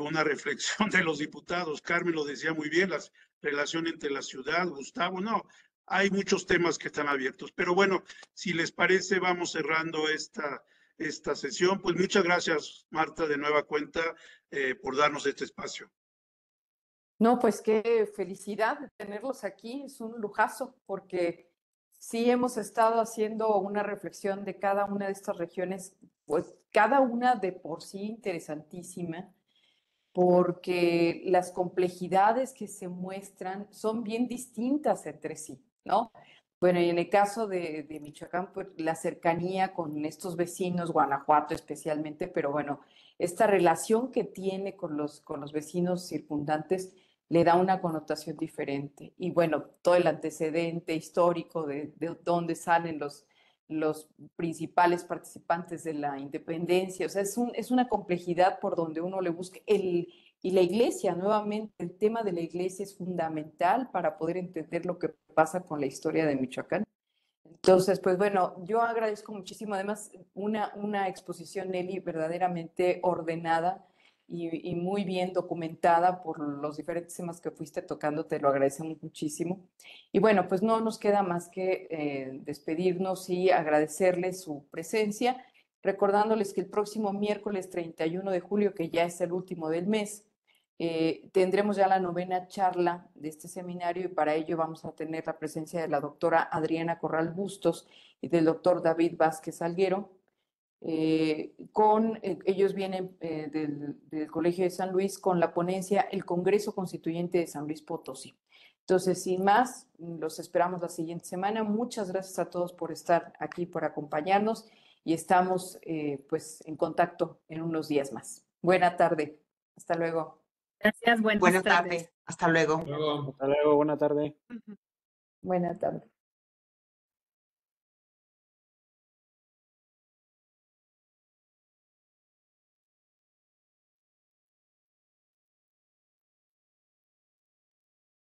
una reflexión de los diputados. Carmen lo decía muy bien, la relación entre la ciudad, Gustavo, no, hay muchos temas que están abiertos. Pero bueno, si les parece, vamos cerrando esta sesión. Pues muchas gracias, Marta, de nueva cuenta, por darnos este espacio. No, pues qué felicidad tenerlos aquí, es un lujazo, porque sí hemos estado haciendo una reflexión de cada una de estas regiones, pues cada una de por sí interesantísima, porque las complejidades que se muestran son bien distintas entre sí, ¿no? Bueno, y en el caso de Michoacán, pues la cercanía con estos vecinos, Guanajuato especialmente, pero bueno, esta relación que tiene con los vecinos circundantes le da una connotación diferente. Y bueno, todo el antecedente histórico de dónde salen los principales participantes de la independencia, o sea, es una complejidad por donde uno le busca. Y la iglesia, nuevamente, el tema de la iglesia es fundamental para poder entender lo que pasa con la historia de Michoacán. Entonces, pues bueno, yo agradezco muchísimo, además, una exposición, Nelly, verdaderamente ordenada y muy bien documentada por los diferentes temas que fuiste tocando, te lo agradecemos muchísimo. Y bueno, pues no nos queda más que despedirnos y agradecerles su presencia, recordándoles que el próximo miércoles 31 de julio, que ya es el último del mes, tendremos ya la 9ª charla de este seminario y para ello vamos a tener la presencia de la doctora Adriana Corral Bustos y del doctor David Vázquez Alguero. Ellos vienen del Colegio de San Luis con la ponencia El Congreso Constituyente de San Luis Potosí. Entonces, sin más, los esperamos la siguiente semana. Muchas gracias a todos por estar aquí, por acompañarnos y estamos pues en contacto en unos días más. Buena tarde. Hasta luego. Gracias, buenas tardes. Hasta luego. Hasta luego, buena tarde. Buena tarde.